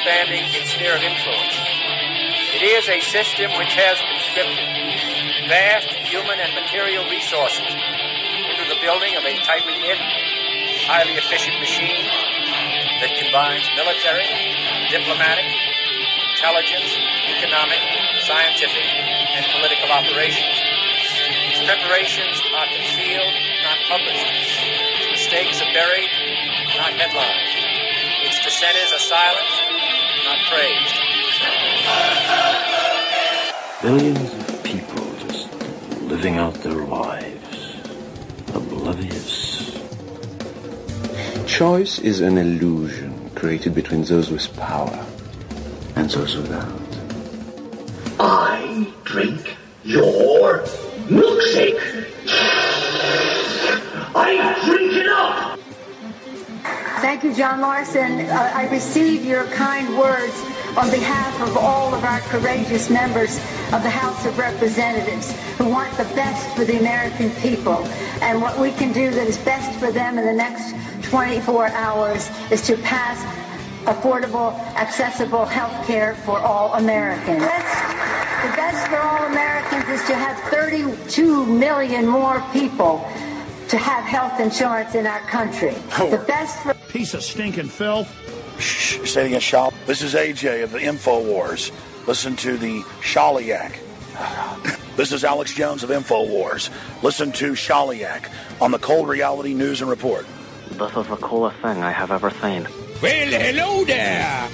expanding its sphere of influence. It is a system which has conscripted vast human and material resources into the building of a tightly knit, highly efficient machine that combines military, diplomatic, intelligence, economic, scientific, and political operations. Its preparations are concealed, not published. Its mistakes are buried, not headlined. Its dissenters are silenced, not praised. Billions of people just living out their lives, oblivious. Choice is an illusion created between those with power and those without. I drink your milkshake. I drink it up. Thank you, John Larson. I receive your kind words on behalf of all of our courageous members of the House of Representatives who want the best for the American people. And what we can do that is best for them in the next 24 hours is to pass affordable, accessible health care for all Americans. The best for all Americans is to have 32 million more people to have health insurance in our country. The best for... Piece of stinking filth. Shh, say it again, Shal. This is AJ of the InfoWars. Listen to the Shaliak. This is Alex Jones of InfoWars. Listen to Shaliak on the Cold Reality News and Report. This is the coolest thing I have ever seen. Well, hello there.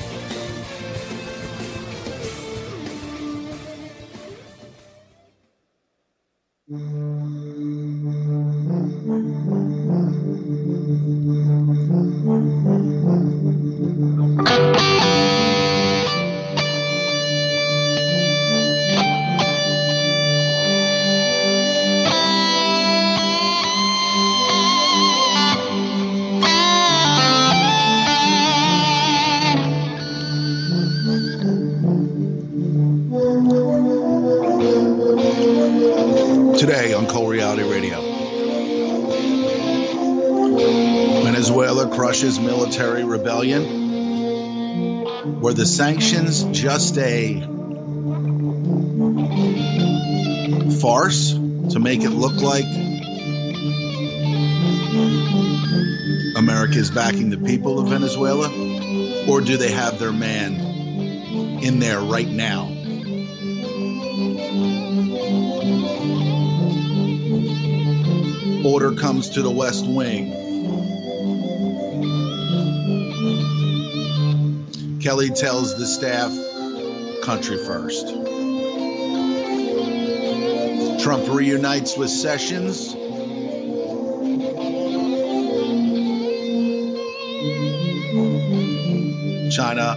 Today on Cold Reality Radio. Venezuela crushes military rebellion. Were the sanctions just a farce to make it look like America is backing the people of Venezuela? Or do they have their man in there right now? Order comes to the West Wing. Kelly tells the staff, country first. Trump reunites with Sessions. China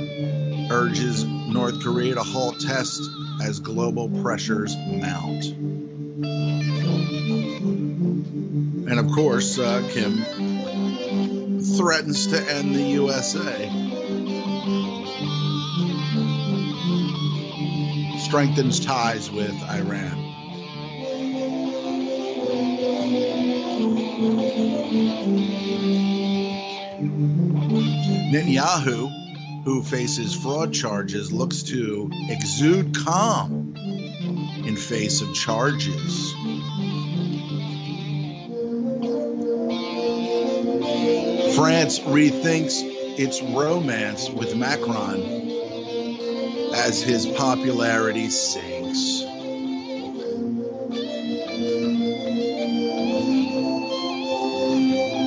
urges North Korea to halt tests as global pressures mount. And of course, Kim threatens to end the USA. Strengthens ties with Iran. Netanyahu, who faces fraud charges, looks to exude calm in face of charges. France rethinks its romance with Macron as his popularity sinks.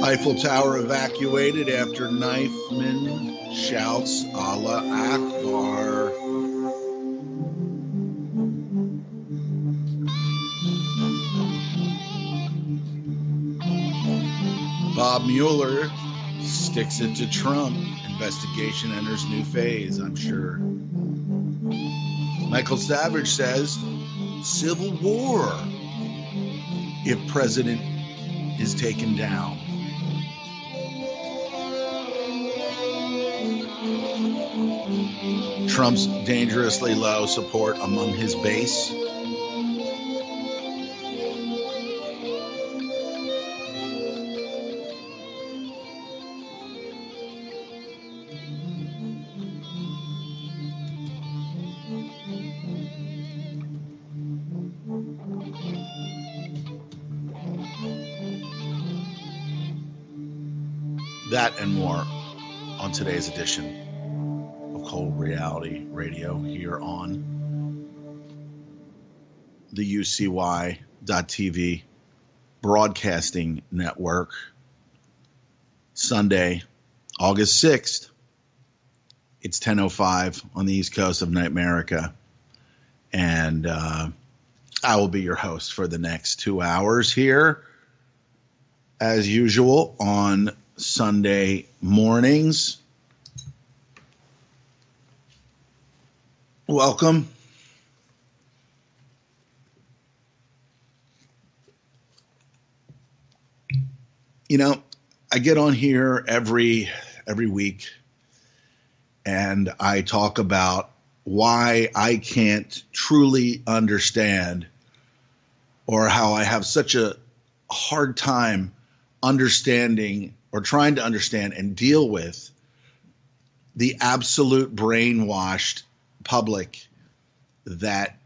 Eiffel Tower evacuated after knifeman shouts Allah Akbar. Bob Mueller sticks it to Trump. Investigation enters new phase, I'm sure. Michael Savage says, civil war if president is taken down. Trump's dangerously low support among his base. That and more on today's edition of Cold Reality Radio here on the UCY.TV broadcasting network. Sunday, August 6th. It's 10:05 on the East Coast of Nightmerica. And I will be your host for the next 2 hours here, as usual, on Sunday mornings. Welcome. You know, I get on here every week and I talk about why I can't truly understand, or how I have such a hard time understanding or trying to understand and deal with the absolute brainwashed public that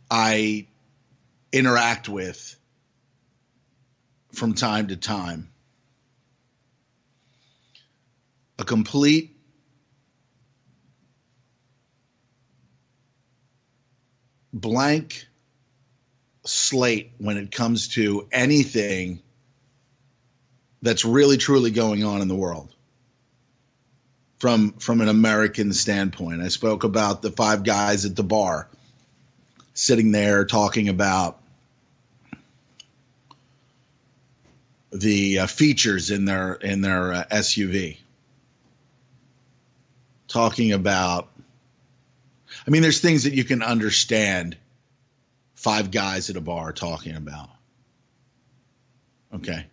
I interact with from time to time. A complete blank slate when it comes to anything that's really truly going on in the world from an American standpoint. I spoke about the five guys at the bar sitting there talking about the features in their SUV, talking about, I mean, there's things that you can understand five guys at a bar talking about. Okay.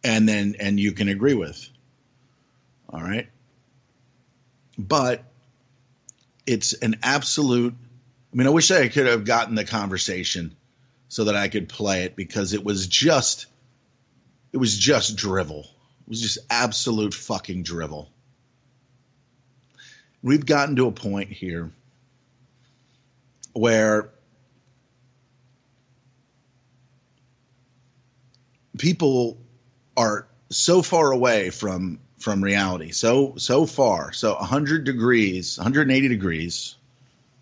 And you can agree with. All right. But it's an absolute, I mean, I wish I could have gotten the conversation so that I could play it, because it was just drivel. It was just absolute fucking drivel. We've gotten to a point here where people are so far away from reality, so far, so 100 degrees, 180 degrees,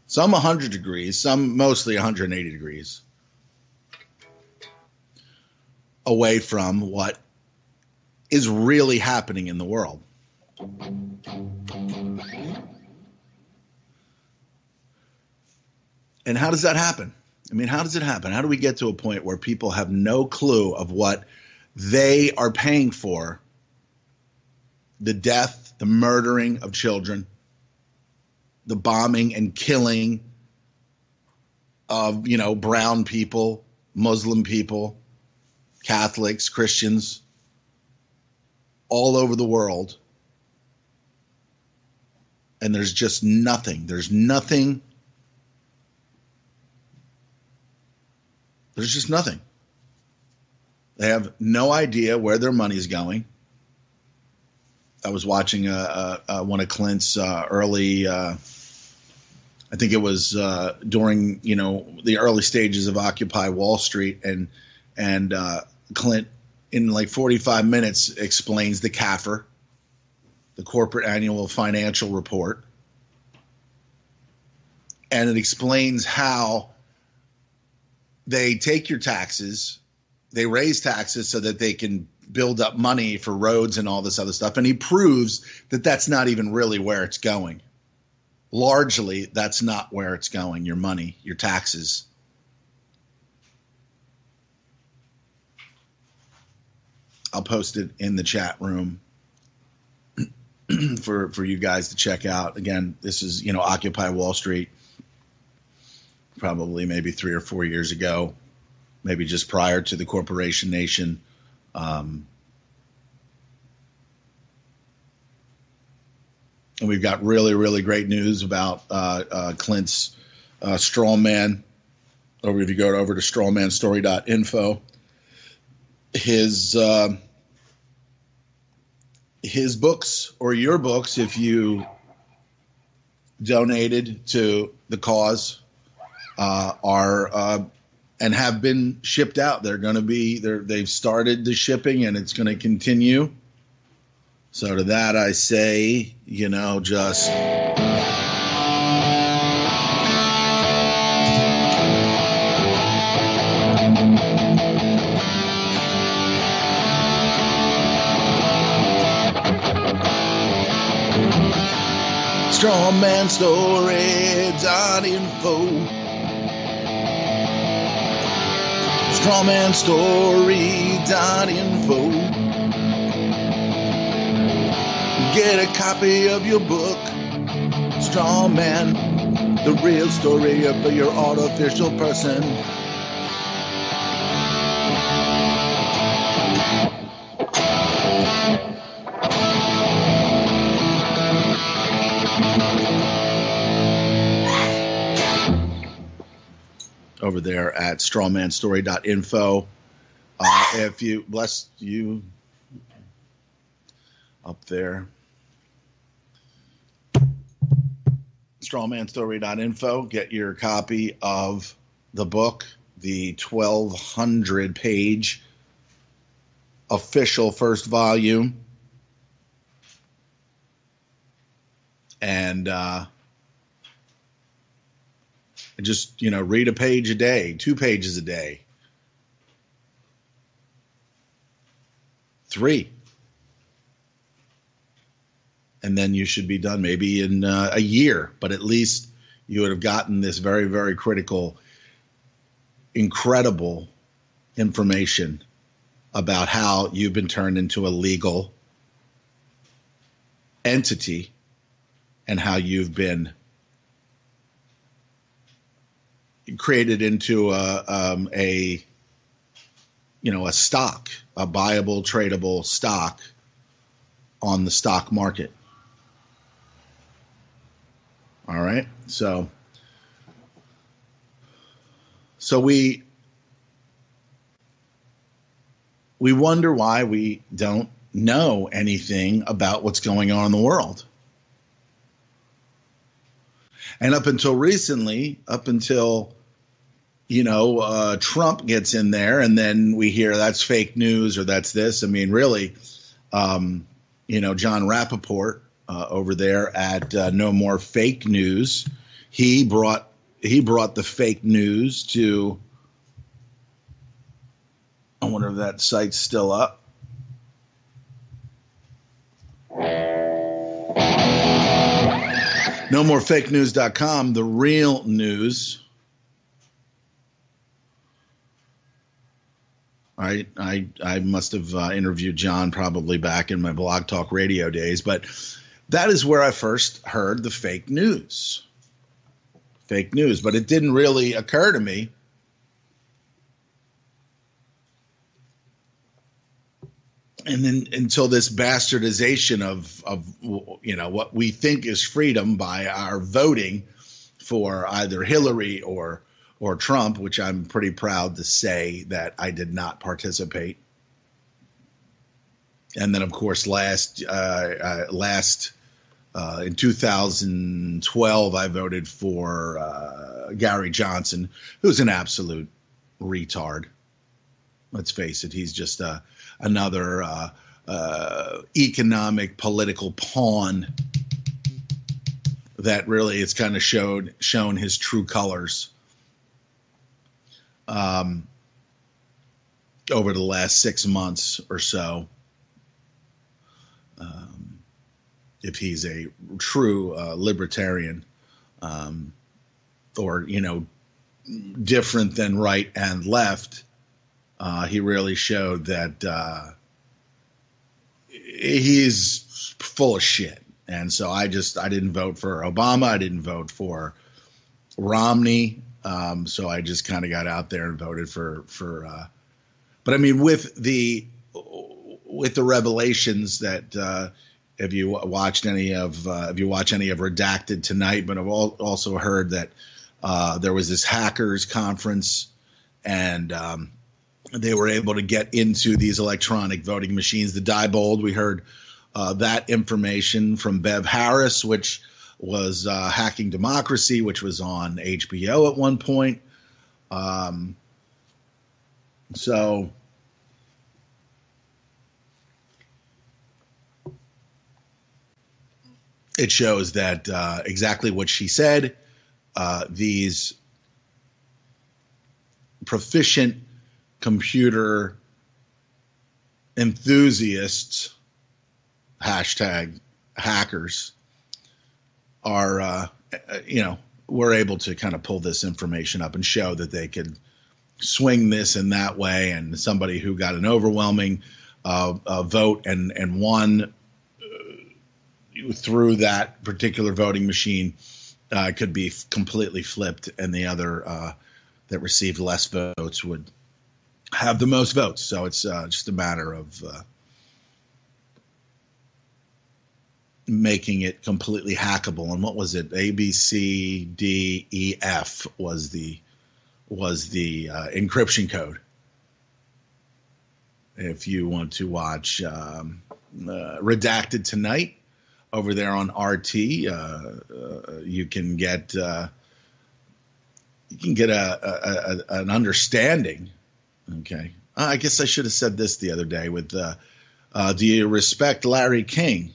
some 100 degrees, some mostly 180 degrees away from what is really happening in the world. And how does that happen? I mean, how does it happen? How do we get to a point where people have no clue of what they are paying for? The death, the murdering of children, the bombing and killing of, brown people, Muslim people, Catholics, Christians, all over the world. And there's just nothing. There's nothing. There's just nothing. They have no idea where their money's going. I was watching one of Clint's early, I think it was during, the early stages of Occupy Wall Street, and Clint, in like 45 minutes, explains the CAFR, the Corporate Annual Financial Report, and it explains how they take your taxes, they raise taxes so that they can build up money for roads and all this other stuff. And he proves that that's not even really where it's going. Largely, that's not where it's going, your money, your taxes. I'll post it in the chat room for you guys to check out. Again, this is, Occupy Wall Street, probably maybe 3 or 4 years ago, maybe just prior to the Corporation Nation. And we've got really, really great news about Clint's Strawman. Or if you go over to strawmanstory.info, his books, or your books, if you donated to the cause, are and have been shipped out. They're going to be there. They've started the shipping, and it's going to continue. So to that I say, just strawmanstory.info. Strawmanstory.info. Get a copy of your book, Strawman, the real story of your artificial person. Over there at strawmanstory.info. If you, bless you, up there. Strawmanstory.info. Get your copy of the book, the 1,200-page official first volume. And just, read a page a day, 2 pages a day, 3. And then you should be done maybe in a year, but at least you would have gotten this very, very critical, incredible information about how you've been turned into a legal entity and how you've been created into a stock, a buyable, tradable stock on the stock market. All right. So we wonder why we don't know anything about what's going on in the world. And up until recently, Trump gets in there and then we hear that's fake news or that's this. I mean, really, John Rappaport over there at No More Fake News, he brought the fake news to, I wonder if that site's still up. NoMoreFakeNews.com, the real news. I must have interviewed John probably back in my Blog Talk Radio days, but that is where I first heard the fake news. Fake news, but it didn't really occur to me and then until this bastardization of what we think is freedom by our voting for either Hillary or Trump, which I'm pretty proud to say that I did not participate. And then, of course, last in 2012, I voted for Gary Johnson, who's an absolute retard. Let's face it, he's just another economic political pawn that really has kind of shown his true colors over the last 6 months or so. If he's a true libertarian, or different than right and left, he really showed that he's full of shit. And so I didn't vote for Obama. I didn't vote for Romney. So I just kind of got out there and voted for but I mean, with the revelations that, if you watch any of Redacted tonight, but I've also heard that there was this hackers conference and they were able to get into these electronic voting machines. The Diebold, we heard that information from Bev Harris, which was Hacking Democracy, which was on HBO at one point. So it shows that exactly what she said. These proficient computer enthusiasts, hashtag hackers, are, were able to kind of pull this information up and show that they could swing this in that way. And somebody who got an overwhelming vote and won through that particular voting machine could be completely flipped, and the other that received less votes would have the most votes. So it's just a matter of making it completely hackable. And what was it? A, B, C, D, E, F was the encryption code. If you want to watch Redacted Tonight over there on RT, you can get an understanding. Okay, I guess I should have said this the other day with do you respect Larry King?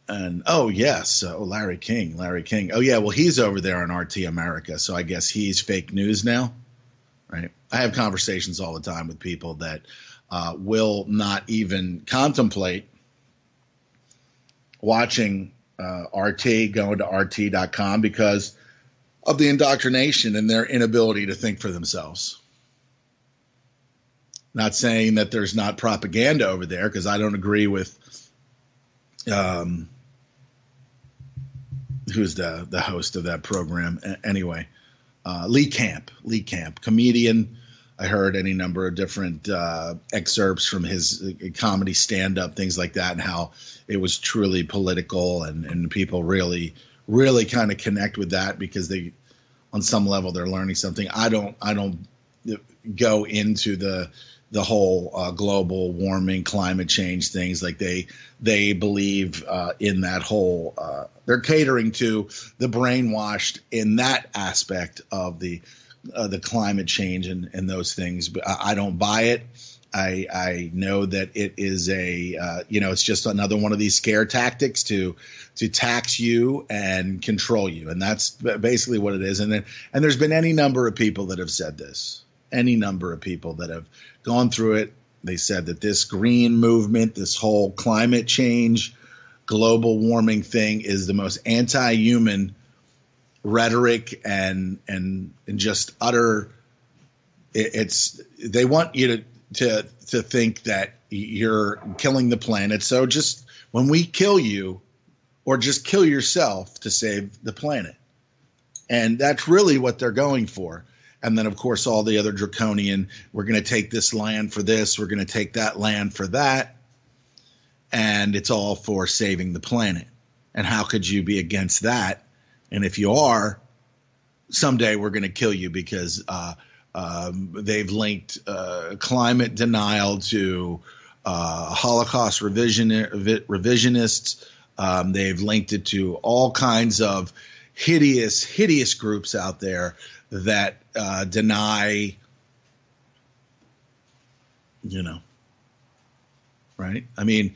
And yes, Larry King. Oh yeah, well he's over there on RT America, so I guess he's fake news now, right? I have conversations all the time with people that will not even contemplate watching RT, going to RT.com because of the indoctrination and their inability to think for themselves. Not saying that there's not propaganda over there, because I don't agree with who's the host of that program anyway. Lee Camp, comedian. I heard any number of different excerpts from his comedy stand-up, things like that, and how it was truly political, and people really, really kind of connect with that because they, on some level, they're learning something. I don't go into the whole global warming, climate change things. Like they believe in that whole. They're catering to the brainwashed in that aspect of the climate change and those things. But I don't buy it. I know that it is it's just another one of these scare tactics to tax you and control you, and that's basically what it is. And there's been any number of people that have said this. Any number of people that have gone through it. They said that this green movement, this whole climate change, global warming thing is the most anti-human rhetoric and just utter. They want you to think that you're killing the planet. So just when we kill you, or just kill yourself to save the planet, and that's really what they're going for. And then, of course, all the other draconian, we're going to take this land for this, we're going to take that land for that. And it's all for saving the planet. And how could you be against that? And if you are, someday we're going to kill you because they've linked climate denial to Holocaust revisionists. They've linked it to all kinds of hideous groups out there that deny, right? I mean,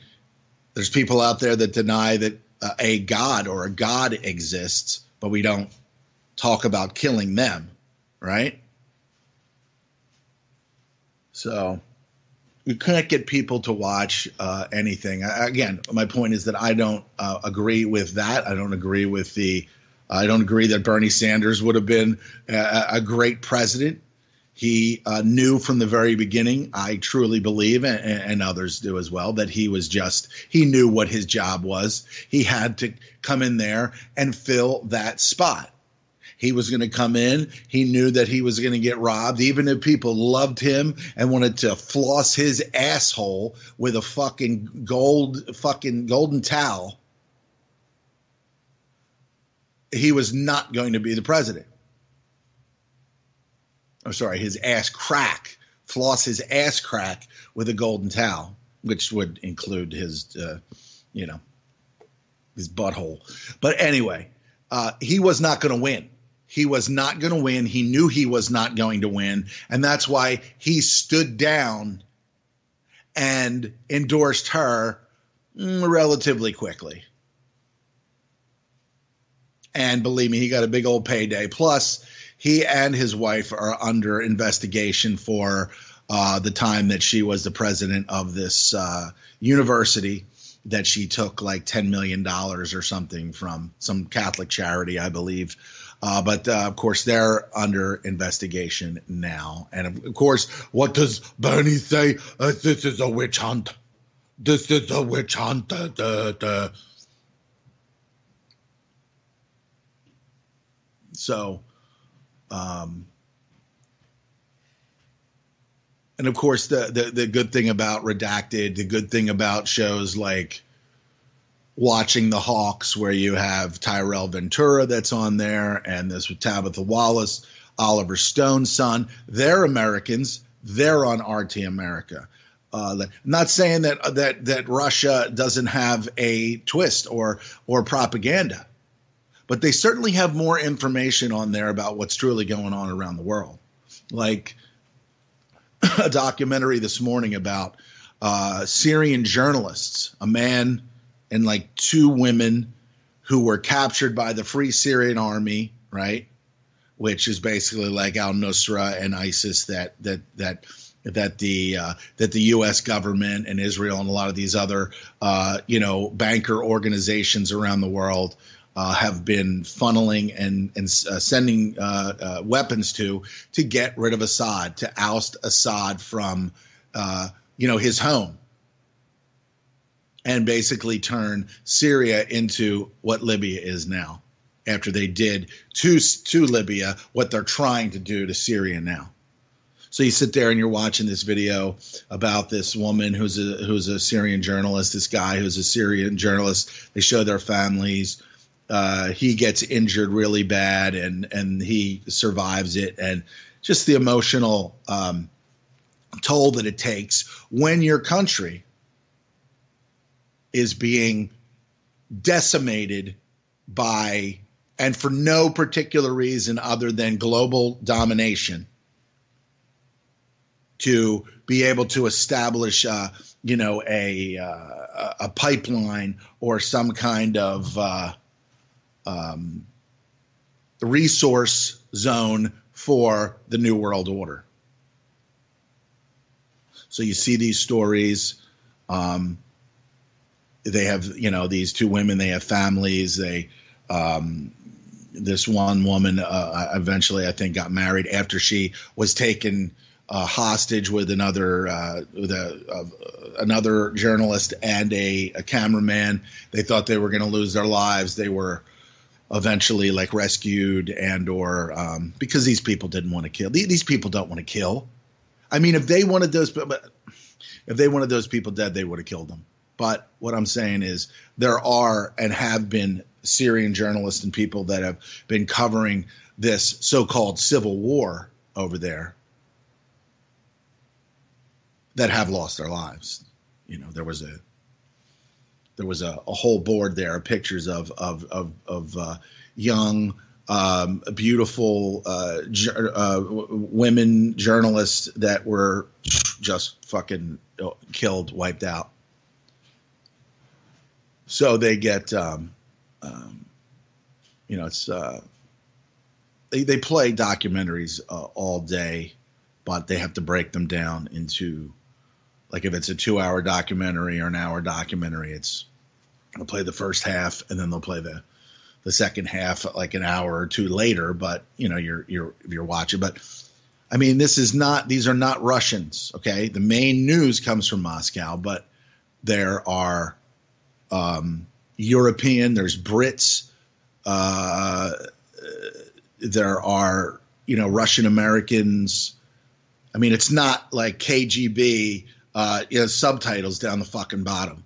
there's people out there that deny that a God or a God exists, but we don't talk about killing them, right? So you can't get people to watch anything. Again, my point is that I don't agree with that. I don't agree with I don't agree that Bernie Sanders would have been a great president. He knew from the very beginning, I truly believe, and others do as well, that he knew what his job was. He had to come in there and fill that spot. He was going to come in. He knew that he was going to get robbed, even if people loved him and wanted to floss his asshole with a fucking golden towel. He was not going to be the president. I'm sorry, his ass crack, floss his ass crack with a golden towel, which would include his, his butthole. But anyway, he was not going to win. He was not going to win. He knew he was not going to win. And that's why he stood down and endorsed her relatively quickly. And believe me, he got a big old payday. Plus, he and his wife are under investigation for the time that she was the president of this university that she took like $10 million or something from some Catholic charity, I believe. But of course, they're under investigation now. And of course, what does Bernie say? This is a witch hunt. This is a witch hunt. So, and of course, the good thing about Redacted, the good thing about shows like Watching the Hawks, where you have Tyrell Ventura that's on there, and this with Tabitha Wallace, Oliver Stone's son. They're Americans. They're on RT America. Not saying that Russia doesn't have a twist or propaganda, but they certainly have more information on there about what's truly going on around the world. Like a documentary this morning about Syrian journalists, a man and like two women who were captured by the Free Syrian Army, right? Which is basically like al-Nusra and ISIS that the U.S. government and Israel and a lot of these other banker organizations around the world have been funneling and sending weapons to get rid of Assad, to oust Assad from his home, and basically turn Syria into what Libya is now, after they did to Libya what they're trying to do to Syria now. So you sit there and you're watching this video about this woman who's a Syrian journalist, this guy who's a Syrian journalist. They show their families. He gets injured really bad and he survives it, and just the emotional toll that it takes when your country is being decimated by, and for no particular reason other than global domination, to be able to establish a pipeline or some kind of resource zone for the New World Order. So you see these stories. They have, these two women, they have families. They, this one woman eventually, I think, got married after she was taken hostage with another journalist and a cameraman. They thought they were going to lose their lives. They were eventually like rescued or because these people didn't want to kill. These people don't want to kill. I mean, if they wanted those people dead, they would have killed them. But what I'm saying is there are and have been Syrian journalists and people that have been covering this so-called civil war over there that have lost their lives. There was a whole board there of pictures of young, beautiful women journalists that were just fucking killed, wiped out. So they get, it's they play documentaries all day, but they have to break them down into, like, if it's a 2-hour documentary or an hour documentary, they'll play the first half and then they'll play the second half like an hour or two later. But you're watching. But I mean, these are not Russians. Okay, the main news comes from Moscow, but there are European, there's Brits, there are, Russian Americans. I mean, it's not like KGB, subtitles down the fucking bottom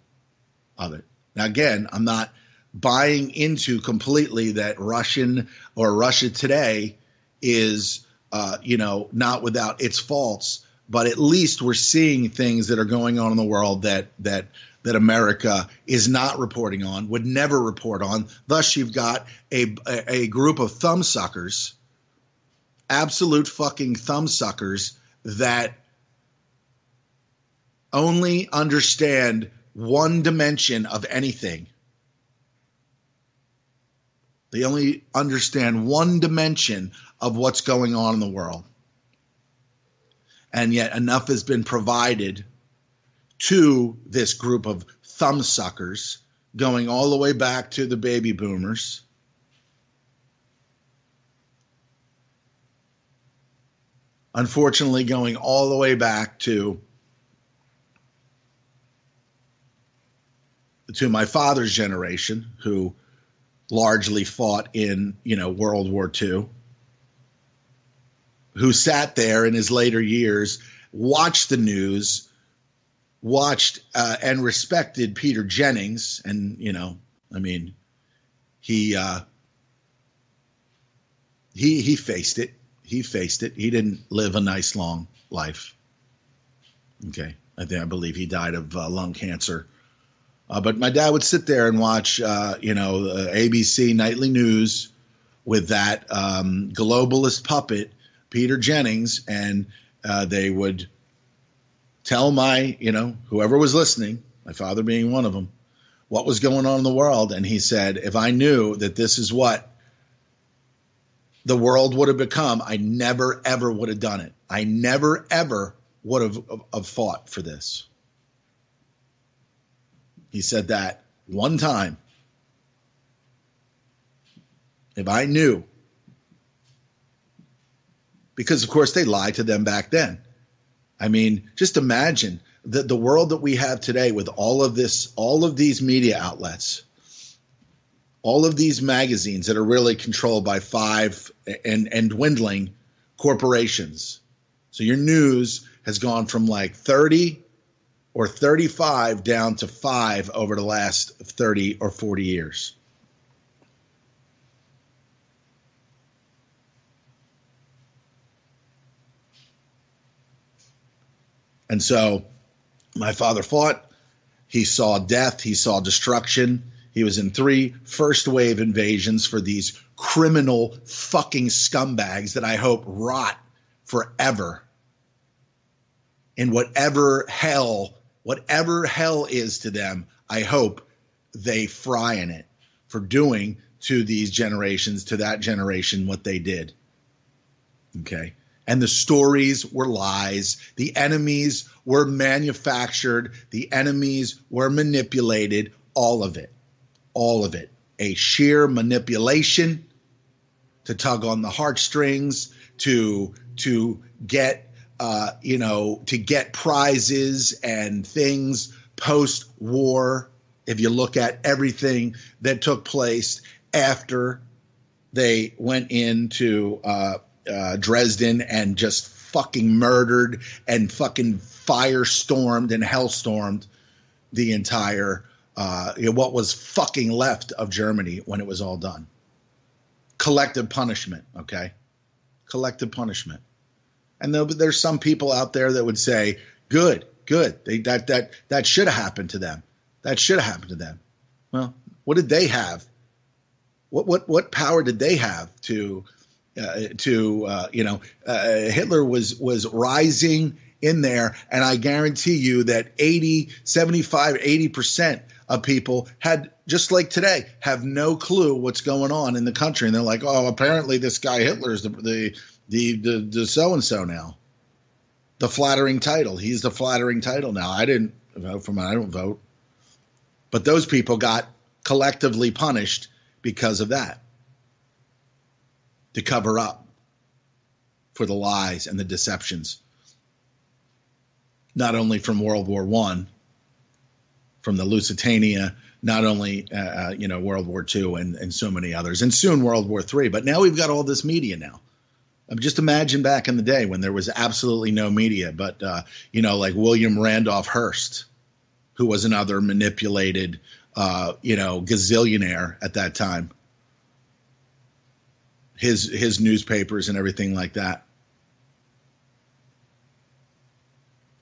of it. Now, again, I'm not buying into completely that Russian or Russia today is, not without its faults, but at least we're seeing things that are going on in the world that America is not reporting on, would never report on. Thus, you've got a group of thumbsuckers, absolute fucking thumbsuckers, that only understand one dimension of anything. They only understand one dimension of what's going on in the world. And yet enough has been provided to this group of thumbsuckers going all the way back to the baby boomers. Unfortunately, going all the way back to my father's generation, who largely fought in, World War II, who sat there in his later years, watched the news, watched and respected Peter Jennings. And, he faced it. He faced it. He didn't live a nice, long life. Okay. I believe he died of lung cancer. But my dad would sit there and watch, ABC nightly news with that globalist puppet, Peter Jennings, and they would tell whoever was listening, my father being one of them, what was going on in the world. And he said, if I knew that this is what the world would have become, I never, ever would have done it. I never, ever would have fought for this. He said that one time. If I knew, because of course they lied to them back then. I mean, just imagine the world that we have today with all of this, all of these media outlets, all of these magazines that are really controlled by five and dwindling corporations. So your news has gone from like 30 or 35 down to 5 over the last 30 or 40 years. And so my father fought. He saw death. He saw destruction. He was in 3 first wave invasions for these criminal fucking scumbags that I hope rot forever in whatever hell is to them. I hope they fry in it for doing to these generations, to that generation, what they did. Okay. And the stories were lies. The enemies were manufactured. The enemies were manipulated. All of it. All of it. A sheer manipulation to tug on the heartstrings, to get to get prizes and things post-war. If you look at everything that took place after they went into Dresden and just fucking murdered and fucking firestormed and hellstormed the entire what was fucking left of Germany when it was all done. Collective punishment, okay? Collective punishment. And there's some people out there that would say, good. That should have happened to them. That should have happened to them. Well, what did they have? What power did they have to Hitler was rising in there, and I guarantee you that 80% of people had, just like today, have no clue what's going on in the country, and they're like, oh, apparently this guy Hitler is the so and so now, the flattering title. He's the flattering title now. I didn't vote for him. I don't vote, but those people got collectively punished because of that, to cover up for the lies and the deceptions, not only from World War I, from the Lusitania, not only World War II and so many others, and soon World War III. But now we've got all this media now. Just imagine back in the day when there was absolutely no media, but like William Randolph Hearst, who was another manipulated gazillionaire at that time. His newspapers and everything like that.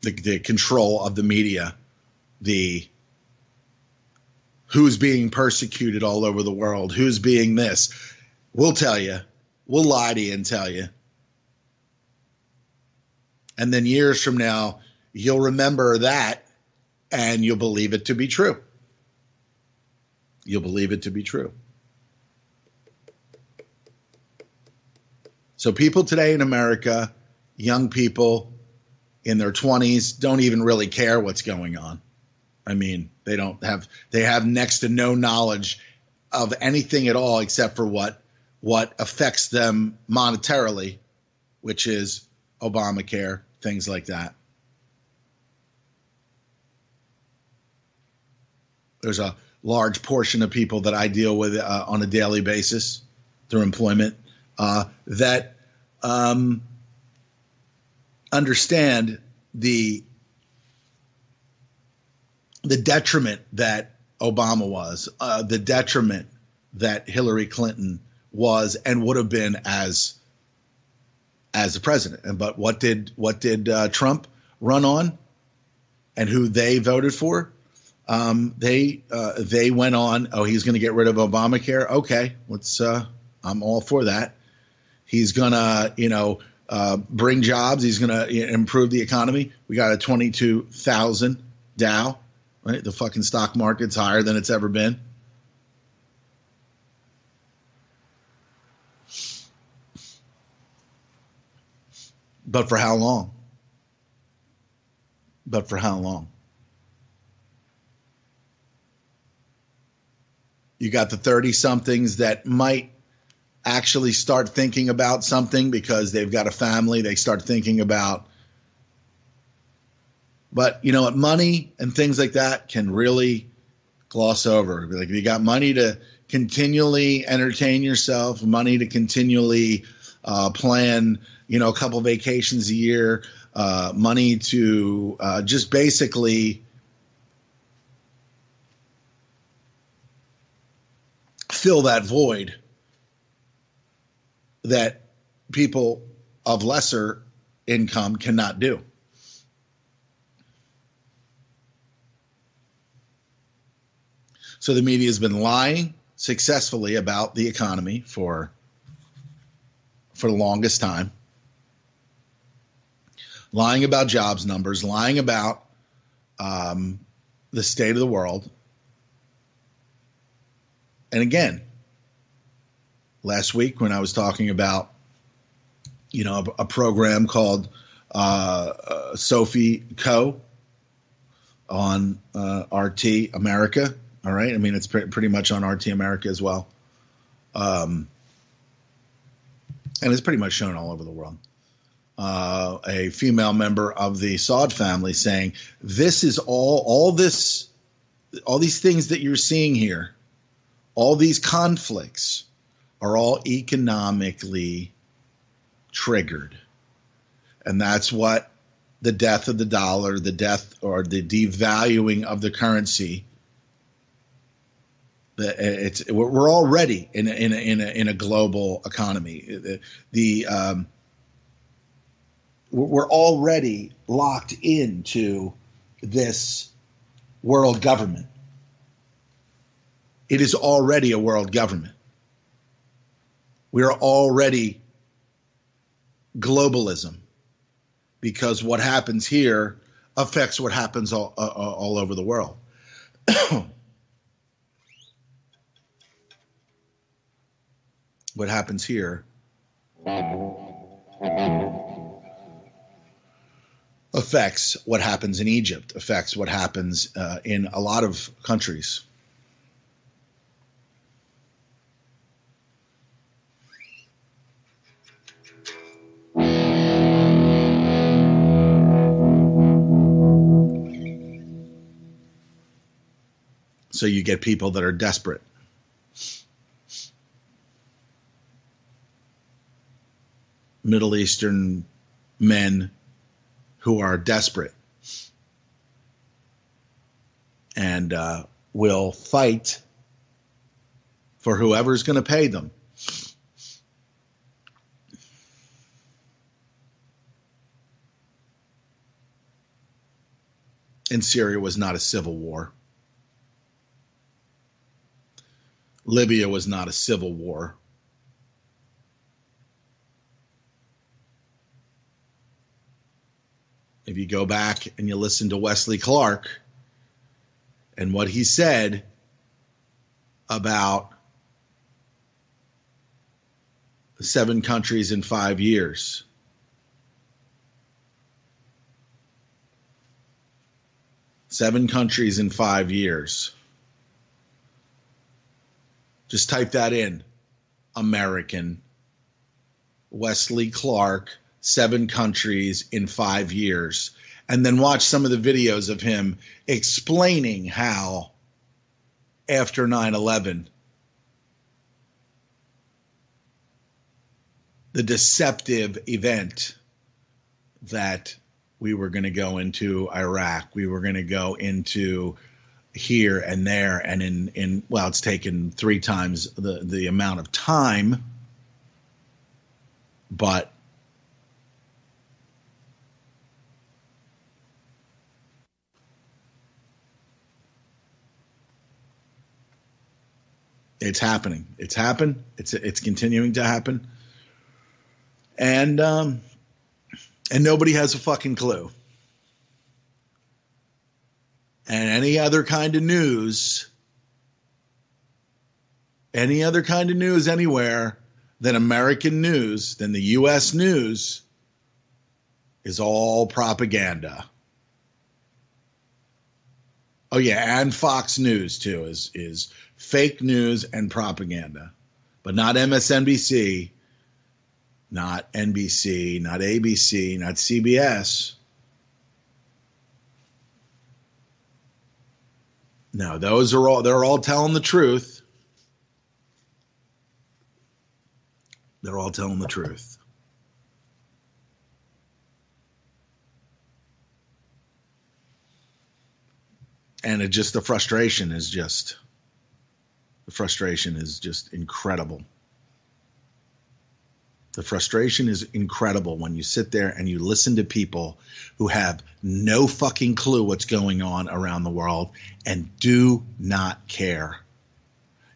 The control of the media, the who's being persecuted all over the world, who's being this. We'll tell you. We'll lie to you and tell you. And then years from now, you'll remember that and you'll believe it to be true. You'll believe it to be true. So people today in America, young people in their 20s, don't even really care what's going on. I mean, they have next to no knowledge of anything at all except for what affects them monetarily, which is Obamacare, things like that. There's a large portion of people that I deal with on a daily basis through employment that understand the detriment that Obama was, the detriment that Hillary Clinton was and would have been as the president. But what did Trump run on, and who they voted for? They went on. Oh, he's going to get rid of Obamacare. Okay, I'm all for that. He's gonna, bring jobs. He's gonna improve the economy. We got a 22,000 Dow. Right, the fucking stock market's higher than it's ever been. But for how long? You got the 30-somethings that might actually start thinking about something because they've got a family. They start thinking about, but you know what, money and things like that can really gloss over. Like, if you got money to continually entertain yourself, money to continually plan, a couple vacations a year, money to just basically fill that void that people of lesser income cannot do. So the media has been lying successfully about the economy for the longest time, lying about jobs numbers, lying about the state of the world. And last week when I was talking about, a program called Sophie Co. on RT America. All right. I mean, it's pretty much on RT America as well. And it's pretty much shown all over the world. A female member of the Saud family saying, this is all these things that you're seeing here, all these conflicts are all economically triggered. And that's what the death of the dollar, the death or the devaluing of the currency, we're already in a global economy. We're already locked into this world government. It is already a world government. We are already globalism, because what happens here affects what happens all over the world. What happens here affects what happens in Egypt, affects what happens in a lot of countries. So you get people that are desperate. Middle Eastern men who are desperate and will fight for whoever's going to pay them. And Syria was not a civil war. Libya was not a civil war. If you go back and you listen to Wesley Clark and what he said about 7 countries in 5 years. Seven countries in 5 years. Just type that in. American. Wesley Clark, 7 countries in 5 years. And then watch some of the videos of him explaining how after 9/11, the deceptive event that we were going to go into Iraq, we were going to go into here and there, and in well, it's taken 3 times the amount of time, but it's happening. It's happened. It's continuing to happen, and nobody has a fucking clue. And any other kind of news anywhere than American news, than the U.S. news, is all propaganda. Oh yeah, and Fox News too is fake news and propaganda, but not MSNBC, not NBC, not ABC, not CBS. No, they're all telling the truth. They're all telling the truth. And the frustration is just incredible. The frustration is incredible when you sit there and you listen to people who have no fucking clue what's going on around the world and do not care.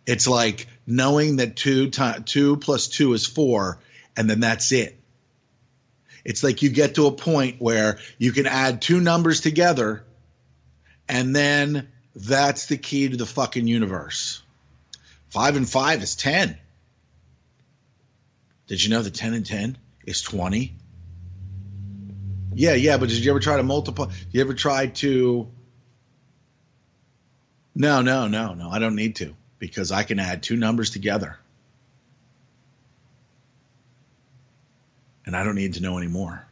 It's like knowing that 2 plus 2 is 4, and then that's it. It's like you get to a point where you can add 2 numbers together, and then that's the key to the fucking universe. 5 and 5 is 10. Did you know that 10 and 10 is 20? Yeah, but did you ever try to multiply? You ever try to? No, I don't need to, because I can add 2 numbers together. And I don't need to know anymore.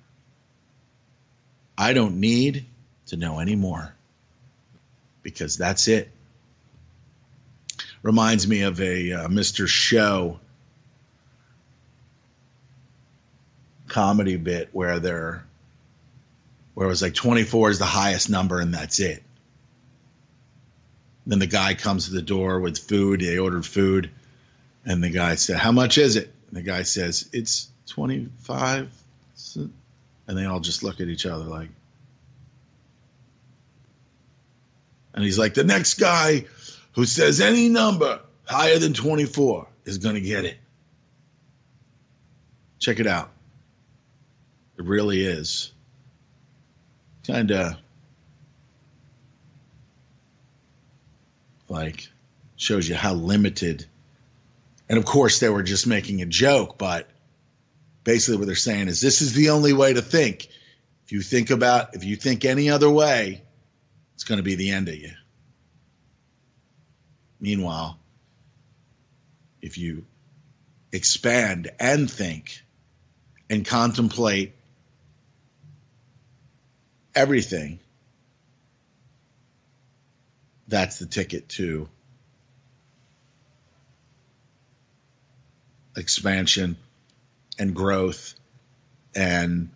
I don't need to know anymore, because that's it. Reminds me of a Mr. Show comedy bit where it was like 24 is the highest number and that's it. Then the guy comes to the door with food. They ordered food, and the guy said, "How much is it?" And the guy says, "It's 25." And they all just look at each other like. And he's like, "The next guy who says any number higher than 24 is going to get it." Check it out. It really is. Kind of like shows you how limited. And of course, they were just making a joke, but basically what they're saying is this is the only way to think. If you think any other way, it's going to be the end of you. Meanwhile, if you expand and think and contemplate everything, that's the ticket to expansion and growth and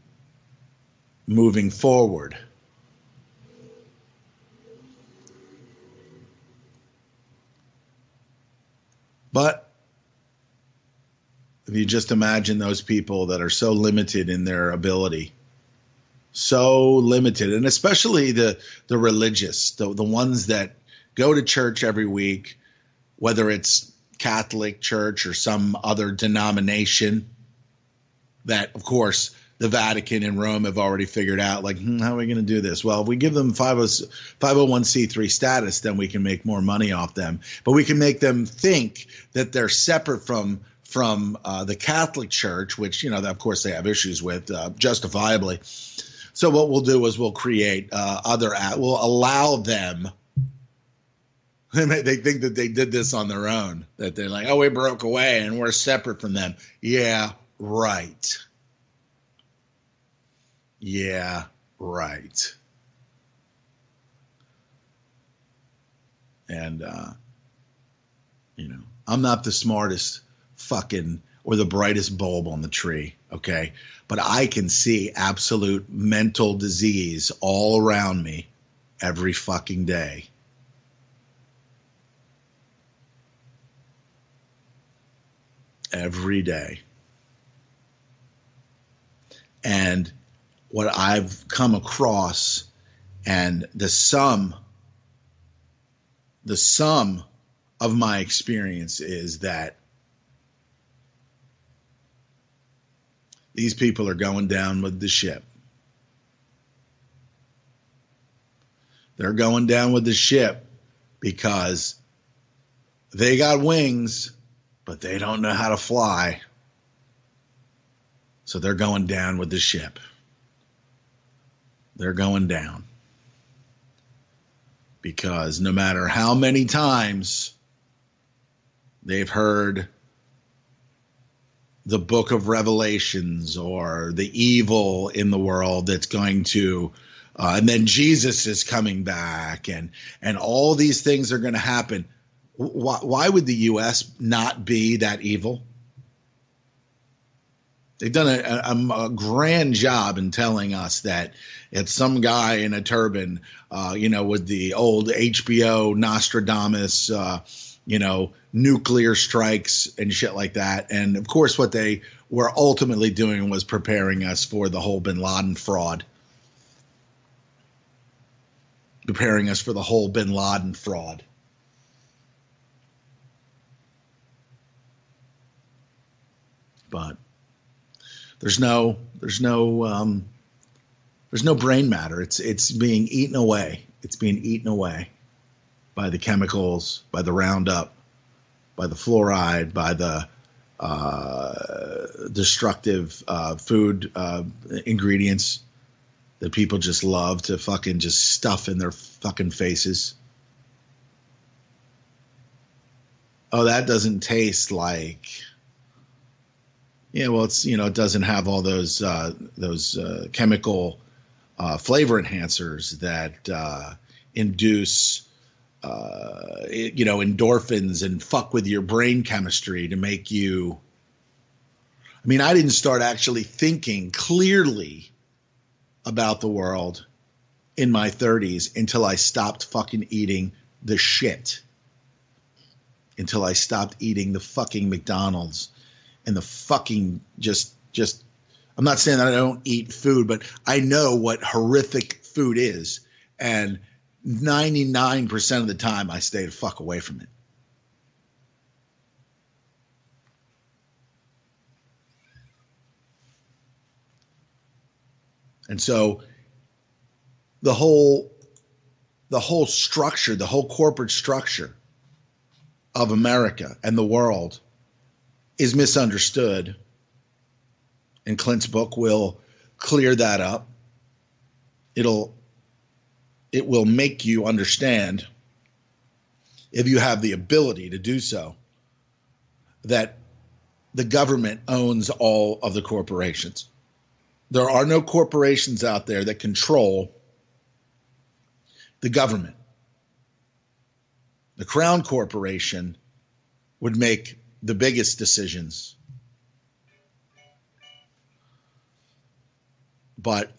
moving forward. But if you just imagine those people that are so limited in their ability, so limited, and especially the religious, the ones that go to church every week, whether it's Catholic Church or some other denomination that, of course, the Vatican and Rome have already figured out, like, how are we going to do this? Well, if we give them 501c3 status, then we can make more money off them. But we can make them think that they're separate from from the Catholic Church, which, of course, they have issues with, justifiably. So what we'll do is we'll create we'll allow them. They think that they did this on their own, that they're like, oh, we broke away and we're separate from them. Yeah, right. Yeah, right. And, I'm not the smartest fucking or the brightest bulb on the tree, okay? But I can see absolute mental disease all around me every fucking day. Every day. And what I've come across, and the sum of my experience is that these people are going down with the ship. They're going down with the ship because they got wings, but they don't know how to fly. So they're going down with the ship. They're going down. Because no matter how many times they've heard the book of Revelations or the evil in the world that's going to, and then Jesus is coming back, and all these things are going to happen. Why would the U.S. not be that evil? They've done a grand job in telling us that it's some guy in a turban, with the old HBO Nostradamus, nuclear strikes and shit like that. And, of course, what they were ultimately doing was preparing us for the whole bin Laden fraud. Preparing us for the whole bin Laden fraud. But there's no brain matter. It's being eaten away. It's being eaten away by the chemicals, by the Roundup, by the fluoride, by the destructive food ingredients that people just love to fucking just stuff in their fucking faces. Oh, that doesn't taste like. Yeah, well, it's it doesn't have all those chemical flavor enhancers that induce endorphins and fuck with your brain chemistry to make you. I mean, I didn't start actually thinking clearly about the world in my 30s until I stopped fucking eating the shit. Until I stopped eating the fucking McDonald's. And the fucking just I'm not saying that I don't eat food, but I know what horrific food is. And 99% of the time I stay the fuck away from it. And so the whole structure, the whole corporate structure of America and the world is misunderstood, and Clint's book will clear that up. It will make you understand, if you have the ability to do so, that the government owns all of the corporations. There are no corporations out there that control the government. The Crown Corporation would make the biggest decisions. But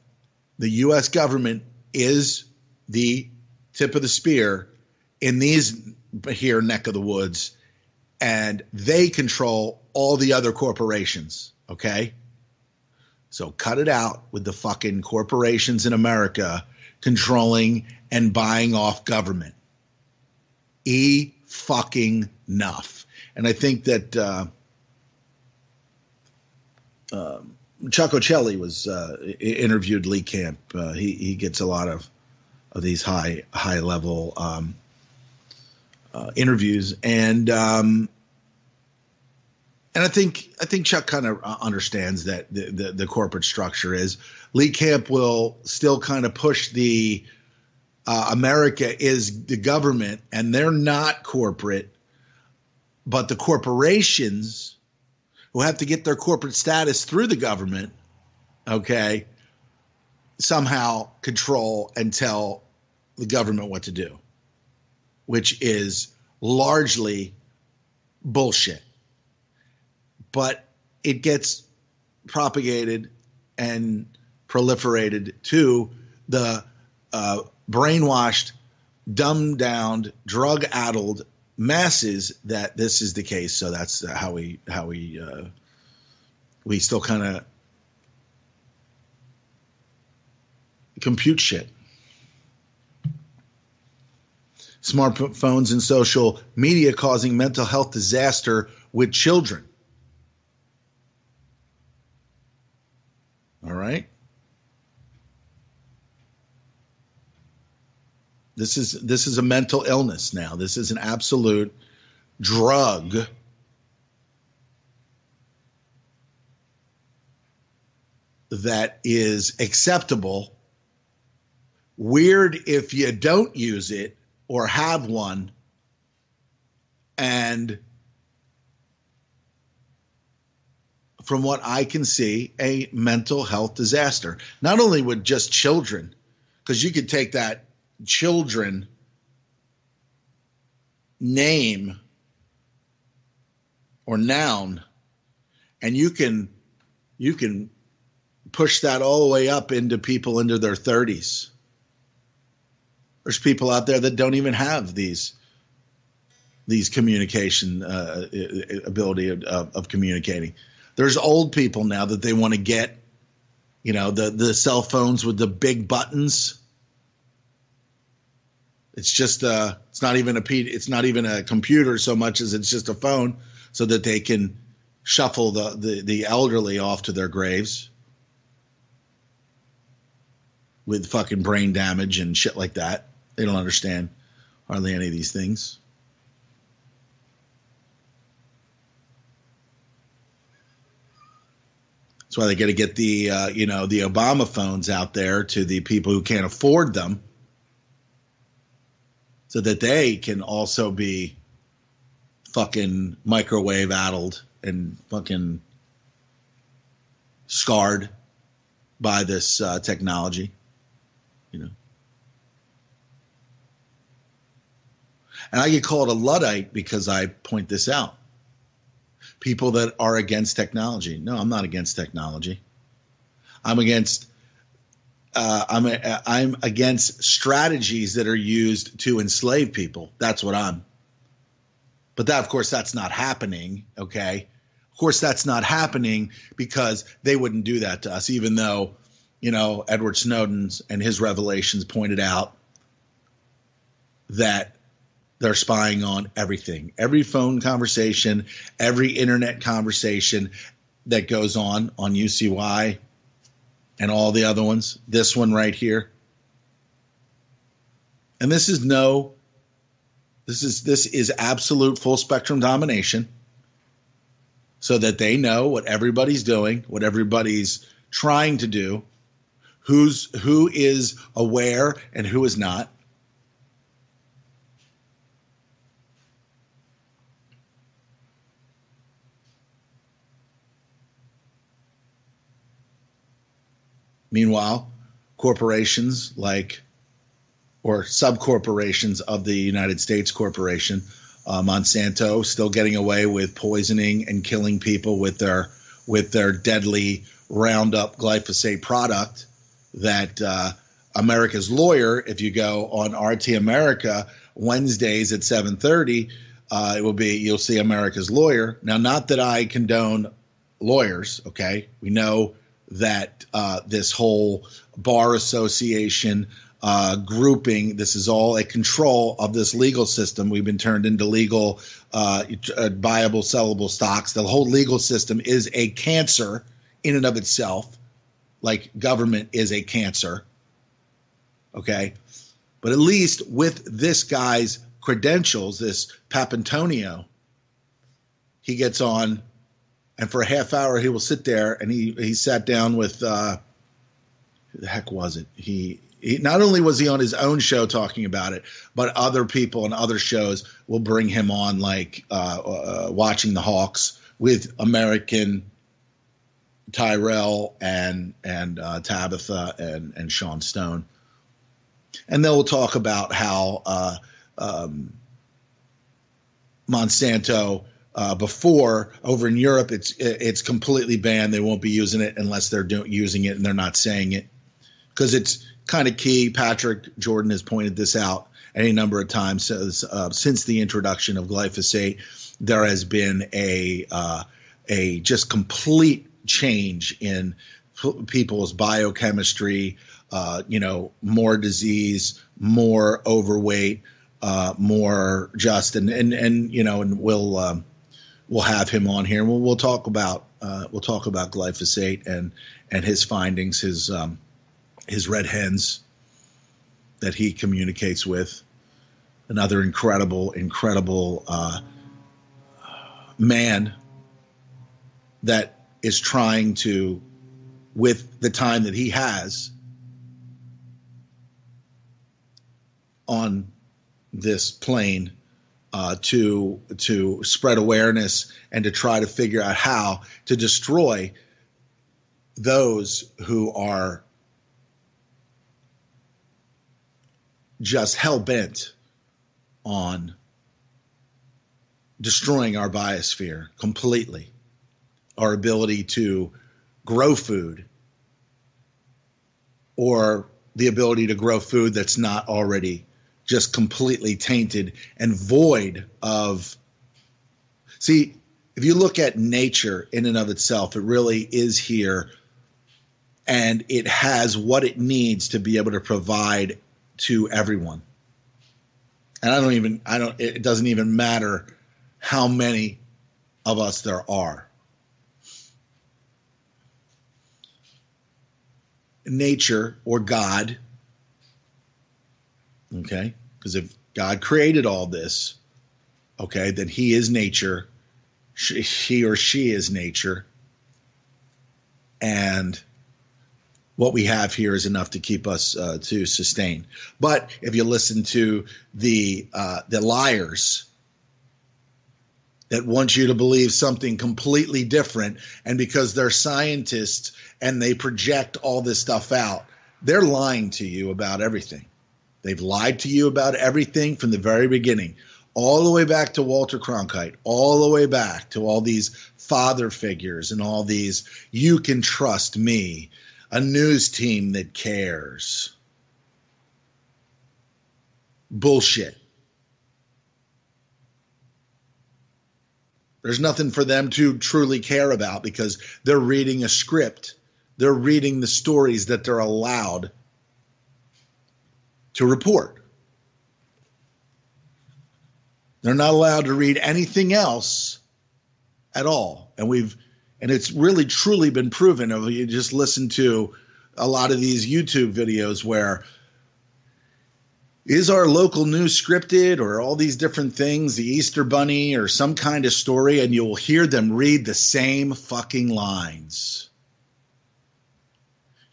the U.S. government is the tip of the spear in these here neck of the woods, and they control all the other corporations, okay? So cut it out with the fucking corporations in America controlling and buying off government. Fucking enough. And I think that Chuck Ocelli was interviewed Lee Camp. He gets a lot of these high level interviews, and And I think Chuck kind of understands that the corporate structure is. Lee Camp will still kind of push the America is the government, and they're not corporate, but the corporations who have to get their corporate status through the government, okay, somehow control and tell the government what to do, which is largely bullshit. But it gets propagated and proliferated to the brainwashed, dumbed-down, drug-addled masses that this is the case. So that's how we still kind of compute shit. Smartphones and social media causing mental health disaster with children. All right. This is a mental illness now. This is an absolute drug that is acceptable. Weird if you don't use it or have one, and from what I can see, a mental health disaster. Not only with just children, because you could take that children name or noun and you can push that all the way up into people into their 30s. There's people out there that don't even have these communication ability of communicating. There's old people now that they want to get, the cell phones with the big buttons. It's just it's not even a computer so much as it's just a phone, so that they can shuffle the elderly off to their graves with fucking brain damage and shit like that. They don't understand hardly any of these things. That's why they got to get the the Obama phones out there to the people who can't afford them, so that they can also be fucking microwave addled and fucking scarred by this technology, And I get called a Luddite because I point this out. People that are against technology. No, I'm not against technology. I'm against I'm against strategies that are used to enslave people. That's what I'm. But that, of course, that's not happening. Okay, of course, that's not happening because they wouldn't do that to us, even though, Edward Snowden's and his revelations pointed out that they're spying on everything, every phone conversation, every internet conversation that goes on UCY and all the other ones. This one right here. And this is absolute full spectrum domination, so that they know what everybody's doing, what everybody's trying to do, who is aware and who is not. Meanwhile, corporations or subcorporations of the United States corporation, Monsanto, still getting away with poisoning and killing people with their deadly Roundup glyphosate product. That America's Lawyer, if you go on RT America Wednesdays at 7:30, you'll see America's Lawyer. Now, not that I condone lawyers, okay? We know that this whole bar association grouping, this is all a control of this legal system. We've been turned into legal, buyable, sellable stocks. The whole legal system is a cancer in and of itself, like government is a cancer. Okay? But at least with this guy's credentials, this Papantonio, he gets on And for a half hour, he will sit there, and he sat down with who the heck was it? He not only was he on his own show talking about it, but other people and other shows will bring him on, like Watching the Hawks with American Tyrell and Tabitha and Sean Stone, and they'll talk about how Monsanto. Before, over in Europe, it's completely banned. They won't be using it unless they're using it and they're not saying it, because it's kind of key. Patrick Jordan has pointed this out any number of times since the introduction of glyphosate. There has been a just complete change in people's biochemistry. More disease, more overweight, more just and we'll have him on here. We'll talk about glyphosate and his findings, his red hens that he communicates with. Another incredible man that is trying to, with the time that he has on this plane, to spread awareness and to try to figure out how to destroy those who are just hell-bent on destroying our biosphere completely, our ability to grow food, or the ability to grow food that's not already just completely tainted and void of. See, if you look at nature in and of itself, it really is here, and it has what it needs to be able to provide to everyone. And it doesn't even matter how many of us there are. Nature, or God, okay, because if God created all this, okay, then he is nature, he or she is nature, and what we have here is enough to keep us to sustain. But if you listen to the liars that want you to believe something completely different, and because they're scientists and they project all this stuff out, they're lying to you about everything. They've lied to you about everything from the very beginning, all the way back to Walter Cronkite, all the way back to all these father figures and all these, you can trust me, a news team that cares. Bullshit. There's nothing for them to truly care about because they're reading a script. They're reading the stories that they're allowed to report. They're not allowed to read anything else at all. And it's really truly been proven. You just listen to a lot of these YouTube videos where, is our local news scripted, or all these different things, the Easter Bunny or some kind of story, and you'll hear them read the same fucking lines.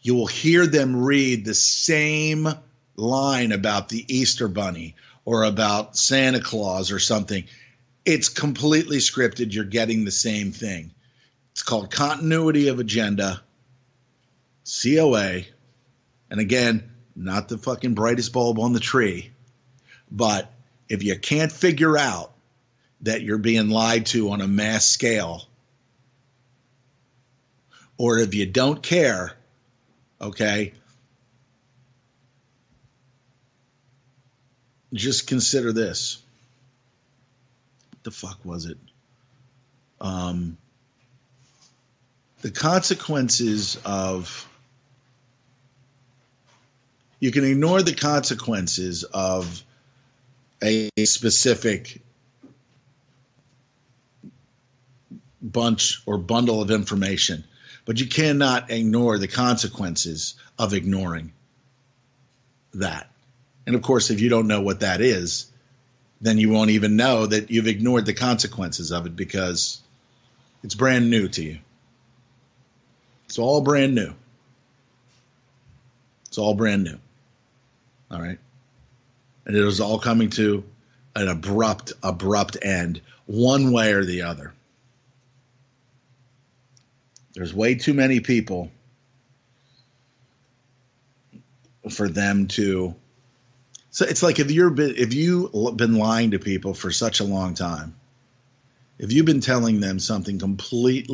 You will hear them read the same line about the Easter Bunny or about Santa Claus or something. It's completely scripted. You're getting the same thing. It's called continuity of agenda, COA. And again, not the fucking brightest bulb on the tree. But if you can't figure out that you're being lied to on a mass scale, or if you don't care, okay, just consider this. What the fuck was it? The consequences of, you can ignore the consequences of a specific bunch or bundle of information, but you cannot ignore the consequences of ignoring that. And of course, if you don't know what that is, then you won't even know that you've ignored the consequences of it, because It's brand new to you. It's all brand new. It's all brand new. All right. And it was all coming to an abrupt end, one way or the other. There's way too many people for them to. So it's like if you've been lying to people for such a long time, if you've been telling them something complete